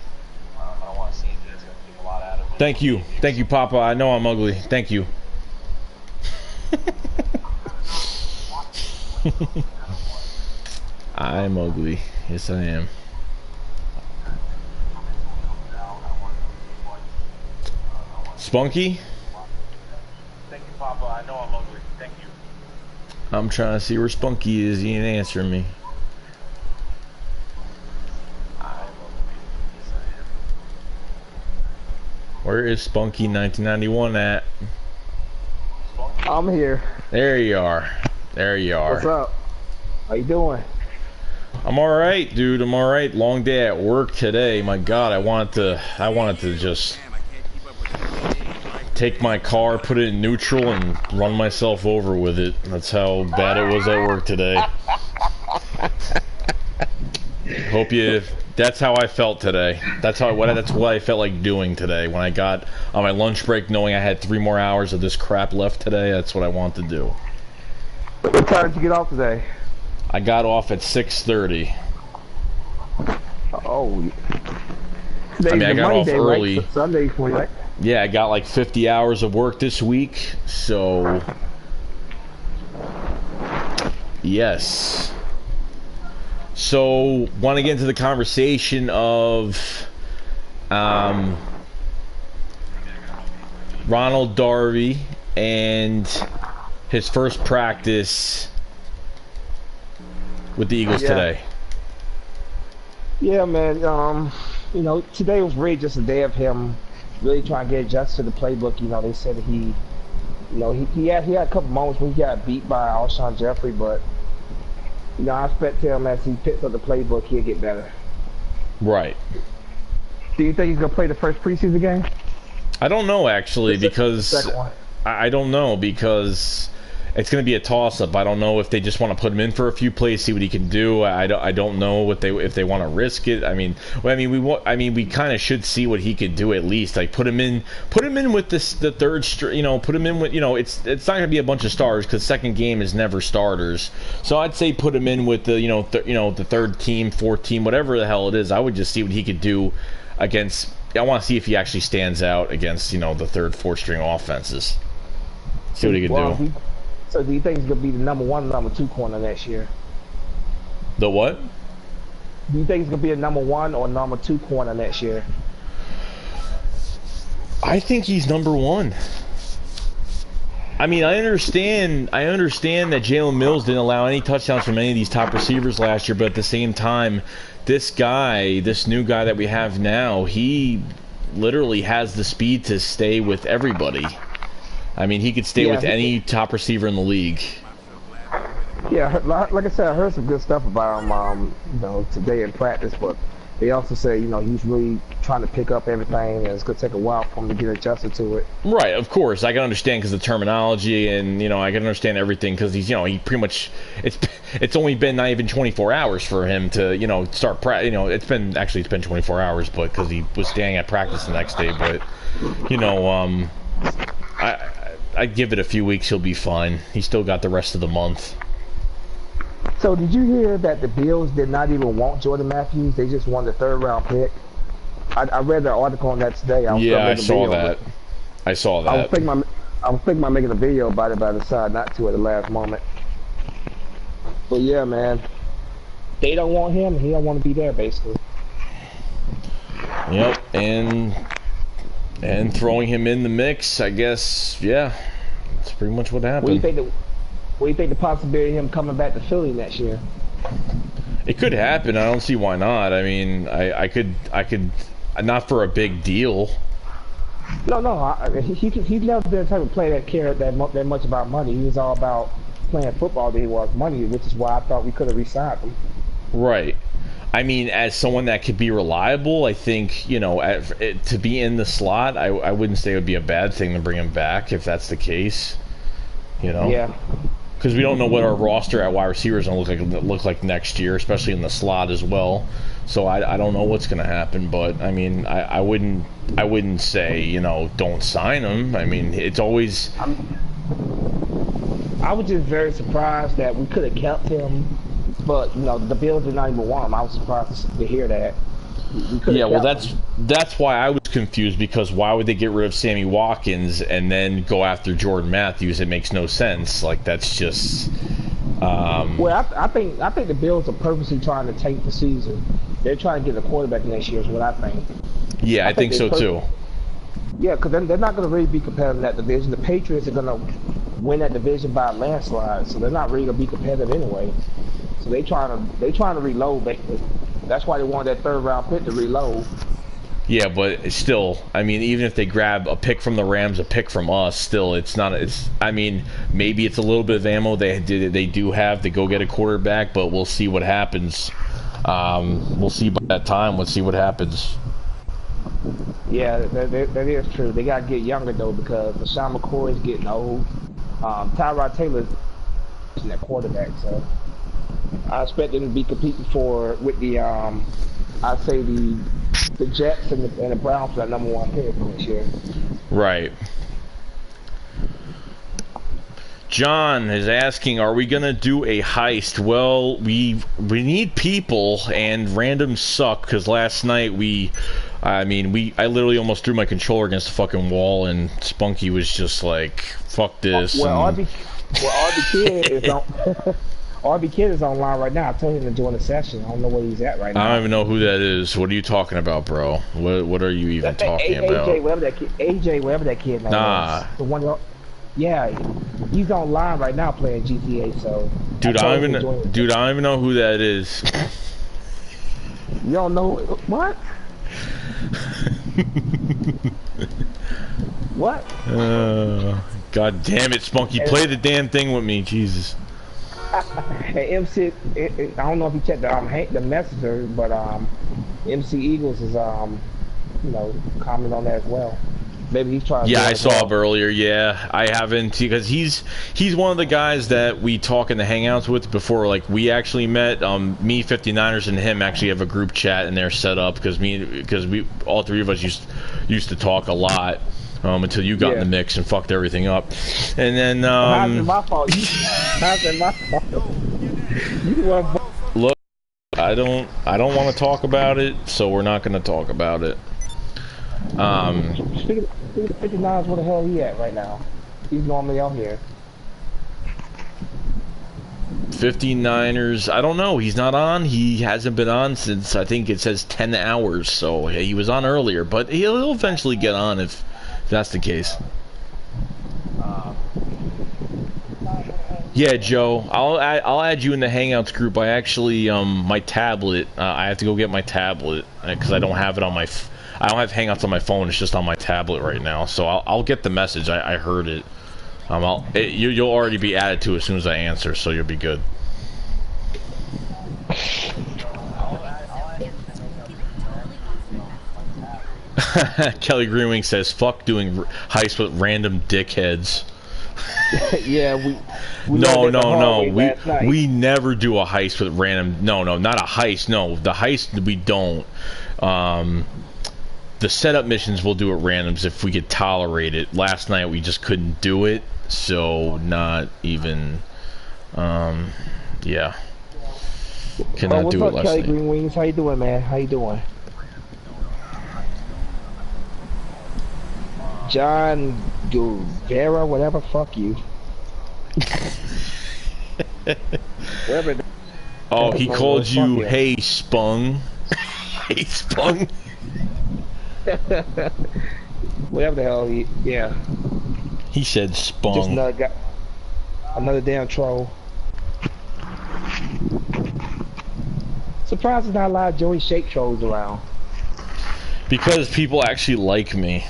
I don't want to see anything that's going to take a lot out of it. Thank you. Thank you, Papa. I know I'm ugly. Thank you. I'm ugly. Yes, I am. Spunky? Thank you, Papa. I know I'm ugly. Thank you. I'm trying to see where Spunky is. He ain't answering me. Where is Spunky 1991 at? I'm here. There you are. There you are. What's up? How you doing? I'm alright, dude. I'm alright. Long day at work today. My God, I wanted to just take my car, put it in neutral, and run myself over with it. That's how bad it was at work today. Hope you. That's how I felt today. That's what I felt like doing today. When I got on my lunch break, knowing I had 3 more hours of this crap left today, that's what I want to do. What time did you get off today? I got off at 6:30. Oh. I mean, I got off early. Right? Sunday for you, right? Yeah, I got like 50 hours of work this week, so yes. So, want to get into the conversation of Ronald Darby and his first practice with the Eagles today. Yeah, man. Today was really just a day of him really trying to get adjusted to the playbook. They said that he had a couple moments when he got beat by Alshon Jeffrey, but I expect him as he picks up the playbook, he'll get better. Right. Do you think he's gonna play the first preseason game? I don't know actually, because I don't know because it's going to be a toss-up. I don't know if they just want to put him in for a few plays, see what he can do. I don't know if they want to risk it. We kind of should see what he could do at least. Like put him in with the third string. Put him in with it's not going to be a bunch of starters because second game is never starters. So I'd say put him in with the the third team, fourth team, whatever the hell it is. I would just see what he could do against. I want to see if he actually stands out against the third, fourth string offenses. See what he could do. So do you think he's going to be the number 1 or number 2 corner next year? The what? Do you think he's going to be a number 1 or number 2 corner next year? I think he's number 1. I mean, I understand that Jalen Mills didn't allow any touchdowns from any of these top receivers last year, but at the same time, this new guy that we have now, he literally has the speed to stay with everybody. I mean, he could stay with any top receiver in the league. Yeah, like I said, I heard some good stuff about him, you know, today in practice, but they also say, you know, he's really trying to pick up everything, and it's going to take a while for him to get adjusted to it. Right, of course. I can understand because the terminology, and, you know, I can understand everything because he's, you know, he pretty much, it's only been not even 24 hours for him to, you know, start, you know, it's been 24 hours, but because he was staying at practice the next day, but, you know, I'd give it a few weeks, he'll be fine. He's still got the rest of the month. So did you hear that the Bills did not even want Jordan Matthews? They just wanted the 3rd round pick. I read the article on that today. I saw that. I saw that. I was thinking about making a video about it, but I decided not to at the last moment. But yeah, man, they don't want him, and he don't want to be there, basically. Yep, and throwing him in the mix, I guess. Yeah, that's pretty much what happened. What do you think the possibility of him coming back to Philly next year? It could happen. I don't see why not. I mean, I could, not for a big deal. No. He's never been the type of player that cared that much about money. He was all about playing football than he was money, which is why I thought we could have re-signed him. Right. I mean, as someone that could be reliable, I think, you know, to be in the slot, I wouldn't say it would be a bad thing to bring him back if that's the case. You know? Yeah. Because we don't know what our roster at wide receiver is going to look like next year, especially in the slot as well. So I don't know what's going to happen, but I mean I wouldn't say, you know, don't sign him. I mean, it's always. I was just very surprised that we could have kept him, but you know the Bills did not even want him. I was surprised to hear that. Yeah, well, that's why I was confused, because why would they get rid of Sammy Watkins and then go after Jordan Matthews? It makes no sense. Like, that's just. Well, I think the Bills are purposely trying to tank the season. They're trying to get a quarterback next year, is what I think. Yeah, I think so too. Yeah, because they're not going to really be competitive in that division. The Patriots are going to win that division by a landslide, so they're not really going to be competitive anyway. So they trying to reload, basically. That's why they want that 3rd round pick to reload. Yeah, but still, I mean, even if they grab a pick from the Rams, a pick from us, still, it's not. I mean, maybe it's a little bit of ammo they do have to go get a quarterback, but we'll see what happens. We'll see by that time. Let's see what happens. Yeah, that is true. They got to get younger though, because LaShawn McCoy is getting old. Tyrod Taylor is that quarterback, so I expect them to be competing with the I'd say the Jets and the Browns for that #1 pick this year. Right. John is asking, are we gonna do a heist? Well, we need people, and randoms suck, because last night I literally almost threw my controller against the fucking wall, and Spunky was just like, fuck this. RB Kid is on RB Kid is online right now. I told him to join the session. I don't know where he's at right now. I don't even know who that is. What are you talking about, bro? What are you even talking about? AJ, whatever that kid name is. The one. Yeah, he's online right now playing GTA. So, dude, I don't even know who that is. You don't know what? What? God damn it, Spunky! Play the damn thing with me, Jesus. Hey, MC, I don't know if you checked the messenger, but MC Eagles is commenting on that as well. Maybe he's trying. Yeah, I saw him earlier. Yeah, I haven't, because he's one of the guys that we talk in the Hangouts with before, like, we actually met. Me, 59ers, and him actually have a group chat in there set up, because we all three of us used to talk a lot. Until you got in the mix and fucked everything up, and then how's it my fault? How's it my fault? Look, I don't want to talk about it, so we're not going to talk about it. Speaking of 59ers, where the hell he at right now? He's normally out here. 59ers, I don't know. He's not on. He hasn't been on since, I think it says 10 hours. So he was on earlier, but he'll eventually get on if that's the case. Yeah, Joe. I'll add you in the Hangouts group. I actually my tablet. I have to go get my tablet because I don't have it on my. I don't have Hangouts on my phone. It's just on my tablet right now. So I'll get the message. I heard it. You'll already be added to as soon as I answer, so you'll be good. Kelly Greenwing says, "Fuck doing heists with random dickheads." Yeah, we No. We never do a heist with random. No, not a heist. No, the heist we don't. The setup missions we'll do at randoms if we could tolerate it. Last night we just couldn't do it, so not even. Yeah. Cannot do it last Kelly night. Green Wings? How you doing, man? How you doing? John Guevara, whatever, fuck you. Whatever. Oh, he called you, hey, Spung. Hey, Spung. Whatever the hell he, yeah. He said Spung. Just another guy, another damn troll. Surprised there's not a lot of Joey Shake trolls around. Because people actually like me.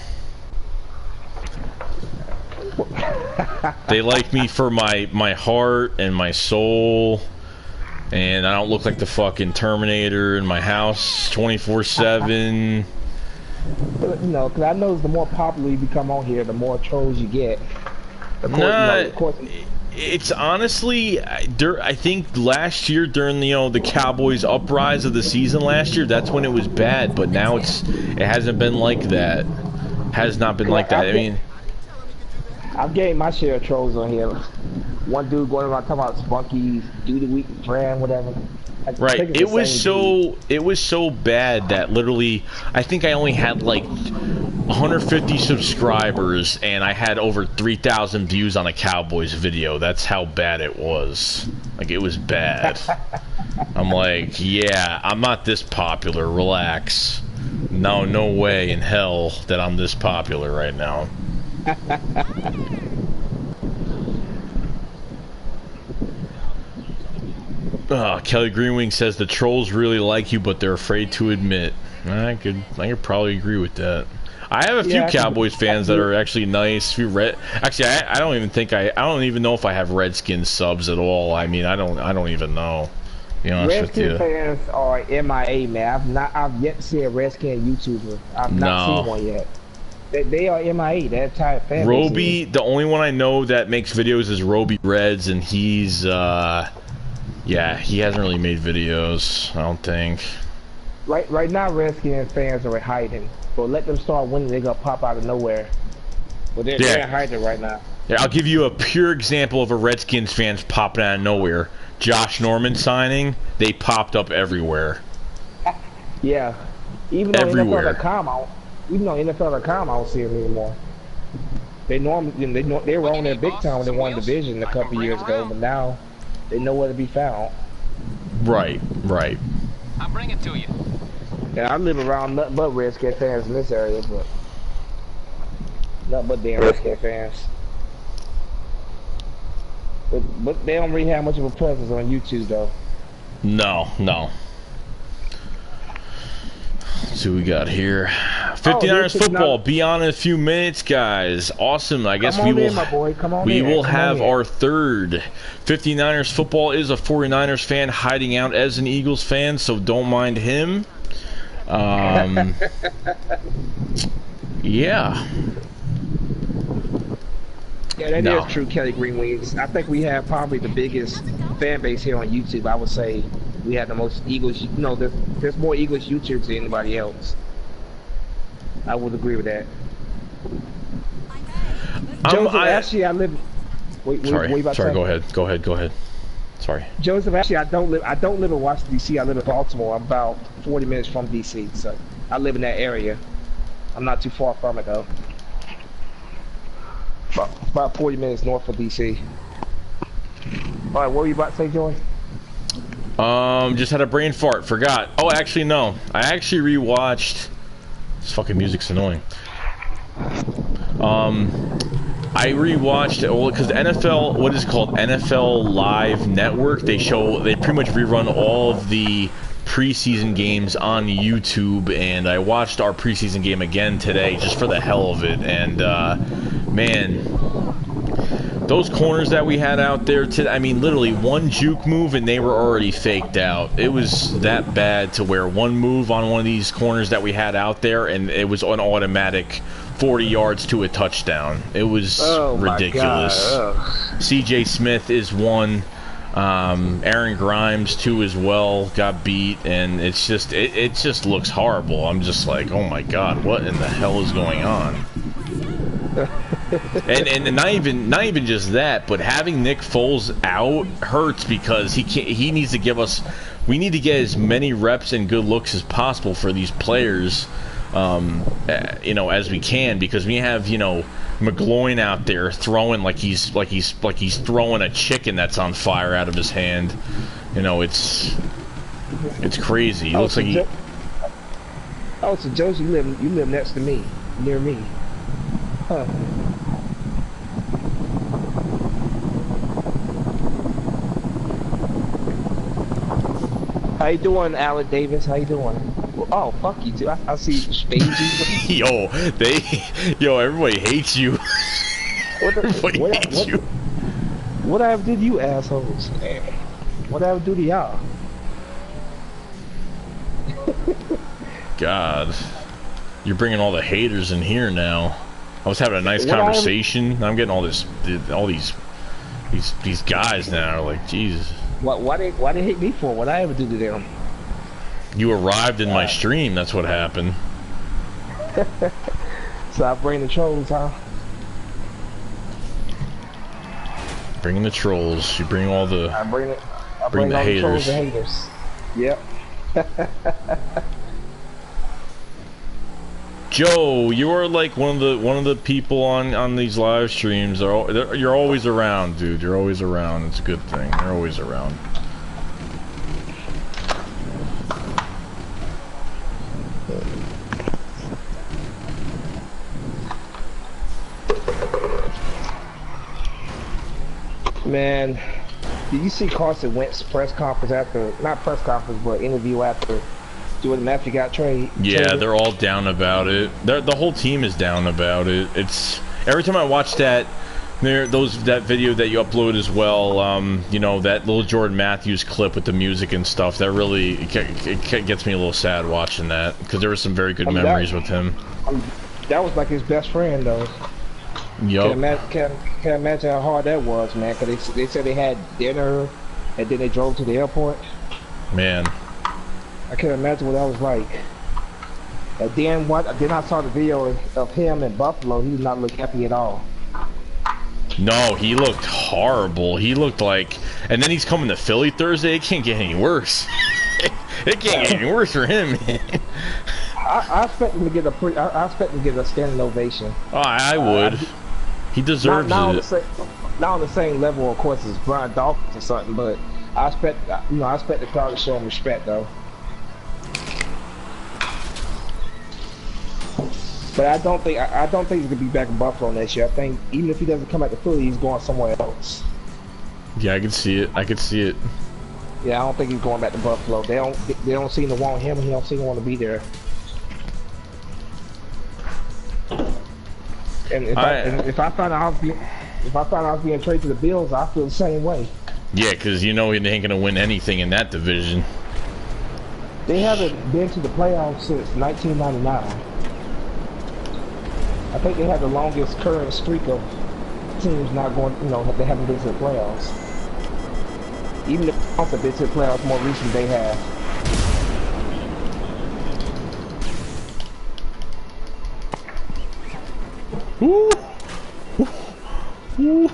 They like me for my heart and my soul, and I don't look like the fucking Terminator in my house 24/7. No, because I know the more popular you become on here, the more trolls you get. Of course, of course. It's honestly, I think last year during the Cowboys uprise of the season last year, that's when it was bad. But now it hasn't been like that. Has not been like that. I mean, I've gained my share of trolls on here. One dude going around talking about Spunky's do the week brand, whatever. Right. It was so bad that literally I think I only had like 150 subscribers and I had over 3,000 views on a Cowboys video. That's how bad it was. Like, it was bad. I'm like, yeah, I'm not this popular. Relax. No way in hell that I'm this popular right now. Kelly Greenwing says the trolls really like you, but they're afraid to admit. I could probably agree with that. I have a few Cowboys fans that are actually nice. Actually, I don't even think I don't even know if I have Redskins subs at all. I mean, I don't even know. To be honest with you. Redskins fans are MIA, man. I've yet to see a Redskin YouTuber. I've not seen one yet. They are MIA. That type fan. Roby, the only one I know that makes videos is Roby Reds, and he's yeah, he hasn't really made videos, I don't think. Right now, Redskins fans are hiding. But let them start winning, they're gonna pop out of nowhere. But they're hiding right now. Yeah, I'll give you a pure example of a Redskins fans popping out of nowhere. Josh Norman signing, they popped up everywhere. Yeah, even though NFL.com, I don't see them anymore. They were on there big time when they won division a couple years ago, but now they know where to be found. Right. I'll bring it to you. Yeah, I live around nothing but Redskin fans in this area, but nothing but damn Redskin fans. But they don't really have much of a presence on YouTube, though. No. Let's see what we got here. 59ers football. Be on in a few minutes, guys. Awesome. I guess we will have our third. 59ers football is a 49ers fan hiding out as an Eagles fan, so don't mind him. Yeah. Yeah, that is true, Kelly Green Wings. I think we have probably the biggest fan base here on YouTube. I would say we have the most Eagles. There's more Eagles YouTubers than anybody else. I would agree with that. Joseph, actually, I live. Sorry. Go ahead. Sorry. Joseph, actually, I don't live in Washington D.C. I live in Baltimore. I'm about 40 minutes from D.C. So I live in that area. I'm not too far from it though. About 40 minutes north of D.C. All right, what were you about to say, Joy? Just had a brain fart. Forgot. Oh, actually, no. I actually rewatched. This fucking music's annoying. I I rewatched it because the NFL, what is it called, NFL Live Network. They pretty much rerun all of the preseason games on YouTube, and I watched our preseason game again today just for the hell of it. And man, those corners that we had out there today, I mean, literally one juke move and they were already faked out. It was that bad to where one move on one of these corners that we had out there and it was an automatic 40 yards to a touchdown. It was ridiculous. CJ Smith is one. Aaron Grimes too as well got beat, and it's just it just looks horrible. I'm just like, oh my god, what in the hell is going on? and not even just that, but having Nick Foles out hurts because he needs to give us, we need to get as many reps and good looks as possible for these players, you know, as we can, because we have, you know, McGloin out there throwing like he's throwing a chicken that's on fire out of his hand. You know, it's crazy. He looks like he. Oh, so Josie, you live next to me, near me. Huh. How you doing, Alec Davis? How you doing? Oh, fuck you too. I see Spades. Yo, everybody hates you. Everybody hates you. What I ever did to you assholes? What I ever do to y'all? God, you're bringing all the haters in here now. I was having a nice conversation. I'm getting all these guys now are like, Jesus. Why they hate me for? What I ever do to them? You arrived in my stream. That's what happened. So I bring the trolls, huh? Bringing the trolls. You bring all the. I bring the all haters. The trolls and haters. Yep. Joe, you are like one of the people on these live streams. You're always around, dude. You're always around. It's a good thing. You're always around. Man, did you see Carson Wentz's press conference after, not press conference, but interview after Jordan Matthew got traded? Yeah, they're all down about it. The whole team is down about it. It's every time I watch that video that you upload as well. You know, that little Jordan Matthews clip with the music and stuff. That really it gets me a little sad watching that, because there were some very good memories with him. That was like his best friend, though. Yup. Can't imagine how hard that was, man. Cause they said they had dinner, and then they drove to the airport. Man, I can't imagine what that was like. And then I saw the video of him in Buffalo. He did not look happy at all. no, he looked horrible. He looked like, and then he's coming to Philly Thursday. It can't get any worse. It can't get any worse for him. I expect him to get I expect him to get a standing ovation. Oh, I would. He deserves it. Not on the same level, of course, as Brian Dawkins or something, but I expect the crowd to show him respect, though. But I don't think he's gonna be back in Buffalo next year. I think even if he doesn't come back to Philly, he's going somewhere else. Yeah, I can see it. I can see it. Yeah, I don't think he's going back to Buffalo. They don't seem to want him, and he don't seem to want to be there. And if I find out I was being traded to the Bills, I feel the same way. Yeah, because you know he ain't gonna win anything in that division. They haven't been to the playoffs since 1999. I think they had the longest current streak of teams not going. You know, they haven't been to the playoffs. Even the Browns have been to the playoffs more recent. They have. Ooh. Ooh.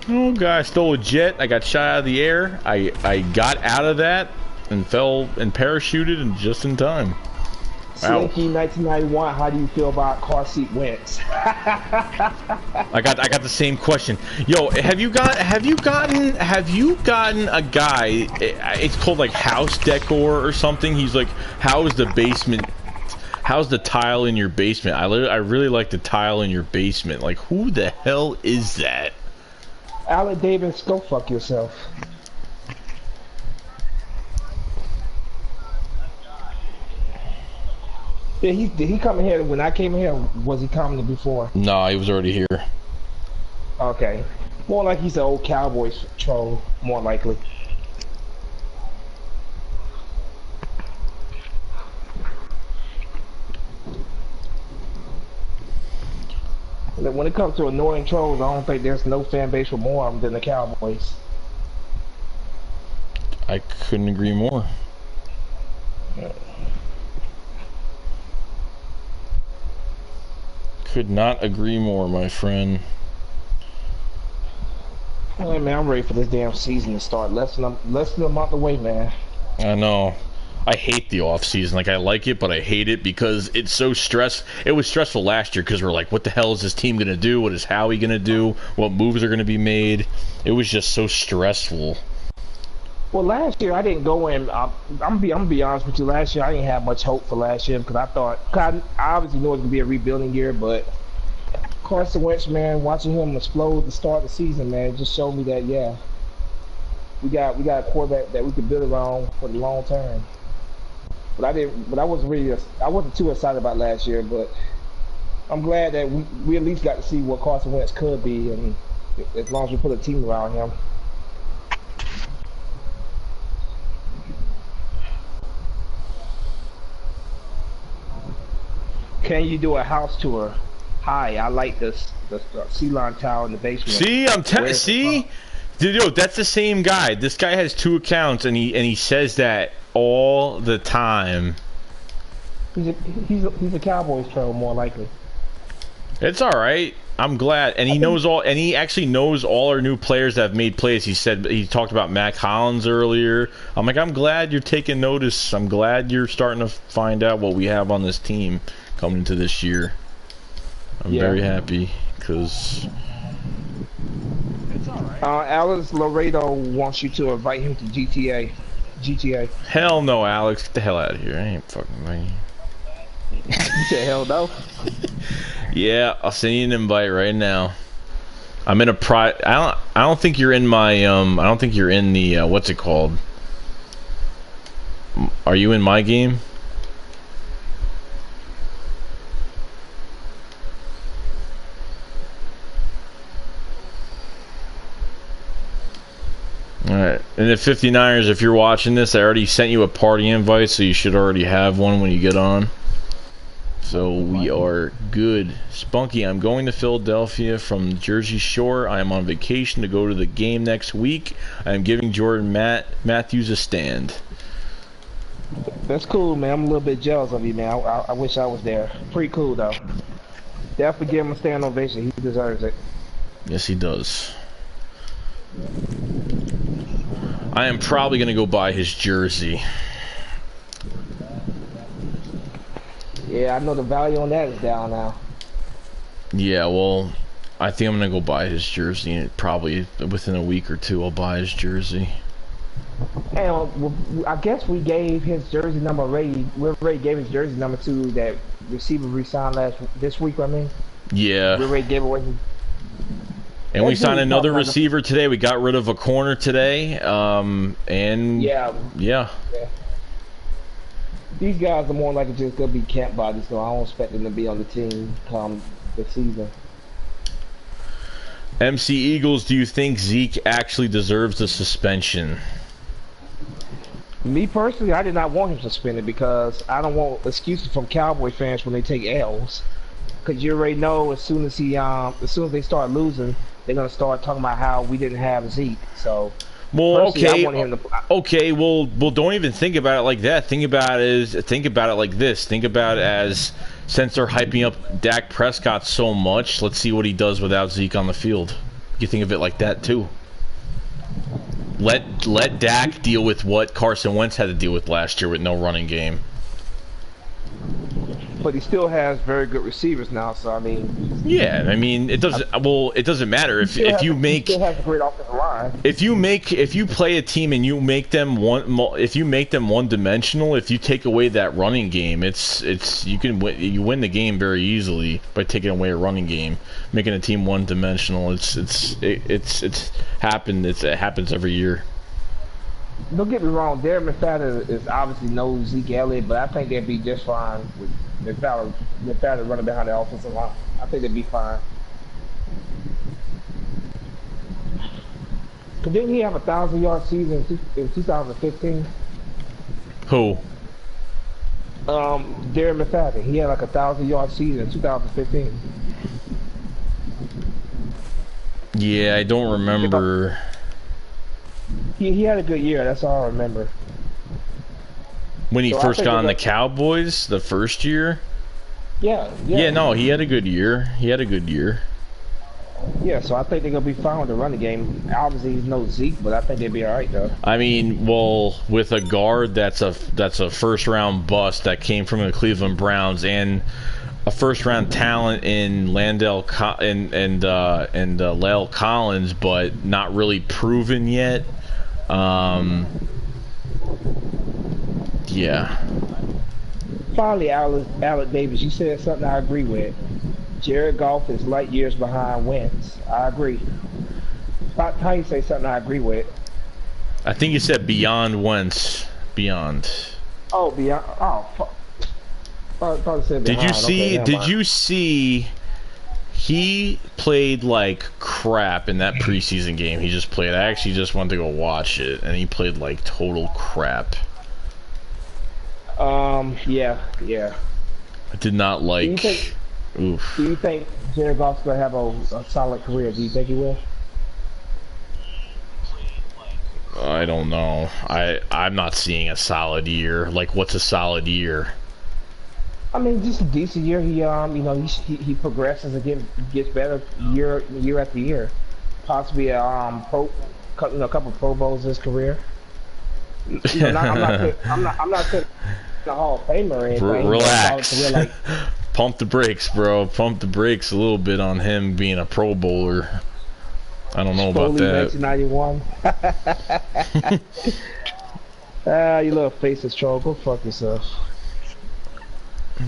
Oh god, I stole a jet. I got shot out of the air. I got out of that and fell and parachuted and just in time. Slinky 1991, how do you feel about car seat Wentz? I got the same question. Yo, have you gotten a guy, it's called like house decor or something. He's like, how is the basement How's the tile in your basement? I really like the tile in your basement. Like, who the hell is that? Alec Davis, go fuck yourself. Did he come in here when I came in here? Was he coming before? No, he was already here. Okay. More like he's an old Cowboys troll, more likely. When it comes to annoying trolls, I don't think there's no fan base for more of them than the Cowboys. I couldn't agree more. Could not agree more, my friend. Hey man, I'm ready for this damn season to start. Less than a month away, man. I know. I hate the off season. Like, I like it, but I hate it because it's so It was stressful last year because we're like, what the hell is this team gonna do? What is Howie gonna do? What moves are gonna be made? It was just so stressful. Well, last year I didn't go in. I'm gonna be honest with you. Last year I didn't have much hope for last year because I thought, I obviously knew it was gonna be a rebuilding year, but Carson Wentz, man, watching him explode to start the season, man, just showed me that yeah, we got a quarterback that we could build around for the long term. But I wasn't too excited about last year. But I'm glad that we at least got to see what Carson Wentz could be, and as long as we put a team around him. Can you do a house tour? Hi, I like the Ceylon towel in the basement. See, dude, yo, that's the same guy. This guy has 2 accounts, and he says that all the time. He's a Cowboys troll, more likely. It's all right. I'm glad, and he actually knows all our new players that have made plays. He talked about Mac Hollins earlier. I'm like, I'm glad you're taking notice. I'm glad you're starting to find out what we have on this team coming into this year. I'm very happy because it's all right. Alex Laredo wants you to invite him to GTA. Hell no, Alex. Get the hell out of here. I ain't fucking money. You said hell no? Yeah, I'll send you an invite right now. I'm in a I don't think you're in my I don't think you're in the what's it called? Are you in my game? Alright, and the 59ers, if you're watching this, I already sent you a party invite, so you should already have one when you get on. So we are good. Spunky, I'm going to Philadelphia from Jersey Shore. I am on vacation to go to the game next week. I am giving Jordan Matthews a stand. That's cool, man. I'm a little bit jealous of you, man. I wish I was there. Pretty cool, though. Definitely give him a stand ovation. He deserves it. Yes, he does. I am probably going to go buy his jersey. Yeah, I know the value on that is down now. Yeah, well, I think I'm going to go buy his jersey, and probably within a week or 2 I'll buy his jersey. And I guess we gave his jersey number we gave his jersey number to that receiver re-signed this week, I mean. Yeah. We already gave away his... And we signed another receiver today. We got rid of a corner today. And yeah. These guys are more likely just gonna be camp bodies, so I don't expect them to be on the team come the season. MC Eagles, do you think Zeke actually deserves the suspension? Me personally, I did not want him suspended because I don't want excuses from Cowboy fans when they take L's. Because you already know as soon as they start losing, they're gonna start talking about how we didn't have Zeke. So, well, okay, well, don't even think about it like that. Think about it like this. Think about it as, since they're hyping up Dak Prescott so much, let's see what he does without Zeke on the field. You think of it like that too. Let Dak deal with what Carson Wentz had to deal with last year with no running game. but he still has very good receivers now. So I mean, Yeah, I mean it doesn't. Well, it doesn't matter if he you still has a great offensive line. if you play a team and you make them one dimensional. If you take away that running game, you win the game very easily by taking away a running game, making a team one dimensional. It happens every year. Don't get me wrong, Darren McFadden is obviously no Zeke Elliott, but I think they'd be just fine with McFadden running behind the offensive line. I think they'd be fine. But didn't he have a 1,000-yard season in 2015? Who? Darren McFadden. He had like a 1,000-yard season in 2015. Yeah, I don't remember. He had a good year. That's all I remember. When he first got on the Cowboys, the first year? Yeah. Yeah, no, he had a good year. Yeah, so I think they're going to be fine with the running game. Obviously, he's no Zeke, but I think they'll be all right, though. I mean, well, with a guard that's a first-round bust that came from the Cleveland Browns and a first-round talent in Lyle Collins, but not really proven yet. Yeah. Finally, Alec Davis, you said something I agree with. Jared Goff is light years behind Wentz. I agree. About time you say something I agree with. I think you said beyond Wentz. Beyond. Oh, beyond. Oh, fuck. I thought it said Did behind. you see? Okay, did you see? He played like crap in that preseason game he just played. I actually just went to go watch it, and he played like total crap. Yeah. I did not like. Oof. Do you think Jared Goff's gonna have a solid career? Do you think he will? I don't know. I'm not seeing a solid year. Like, what's a solid year? I mean, just a decent year. He progresses and gets better year after year. Possibly a couple Pro Bowls in his career. I'm not saying the Hall of Famer or anything. Relax. Like, Pump the brakes, bro. Pump the brakes a little bit on him being a Pro Bowler. I don't know about that. 1991. You little faceless troll. Go fuck yourself.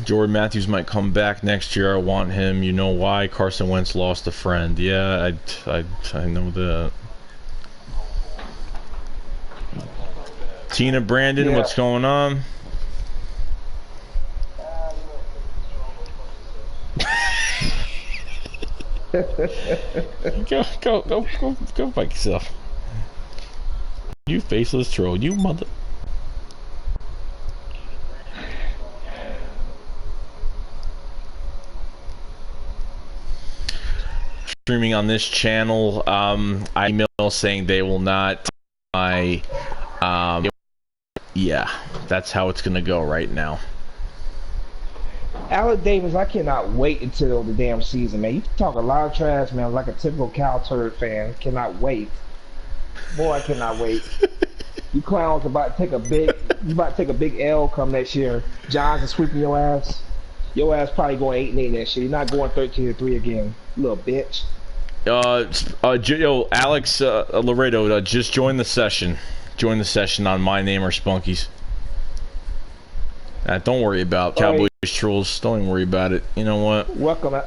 Jordan Matthews might come back next year. I want him. You know why? Carson Wentz lost a friend. Yeah, I know that. Tina Brandon, what's going on? Go fuck yourself. You faceless troll, you mother. Streaming on this channel, I email saying they will not. Yeah, that's how it's gonna go right now. Alec Davis, I cannot wait until the damn season, man. You talk a lot of trash, man, like a typical Cal Turd fan. Cannot wait. Boy, I cannot wait. You clowns about to take a big L come next year. Johns is sweeping your ass. Your ass probably going 8-8 next year. You're not going 13-3 again, little bitch. Alex Laredo, just join the session. Join the session on my name or Spunky's. Don't worry about Cowboys trolls. Don't even worry about it. You know what? Welcome,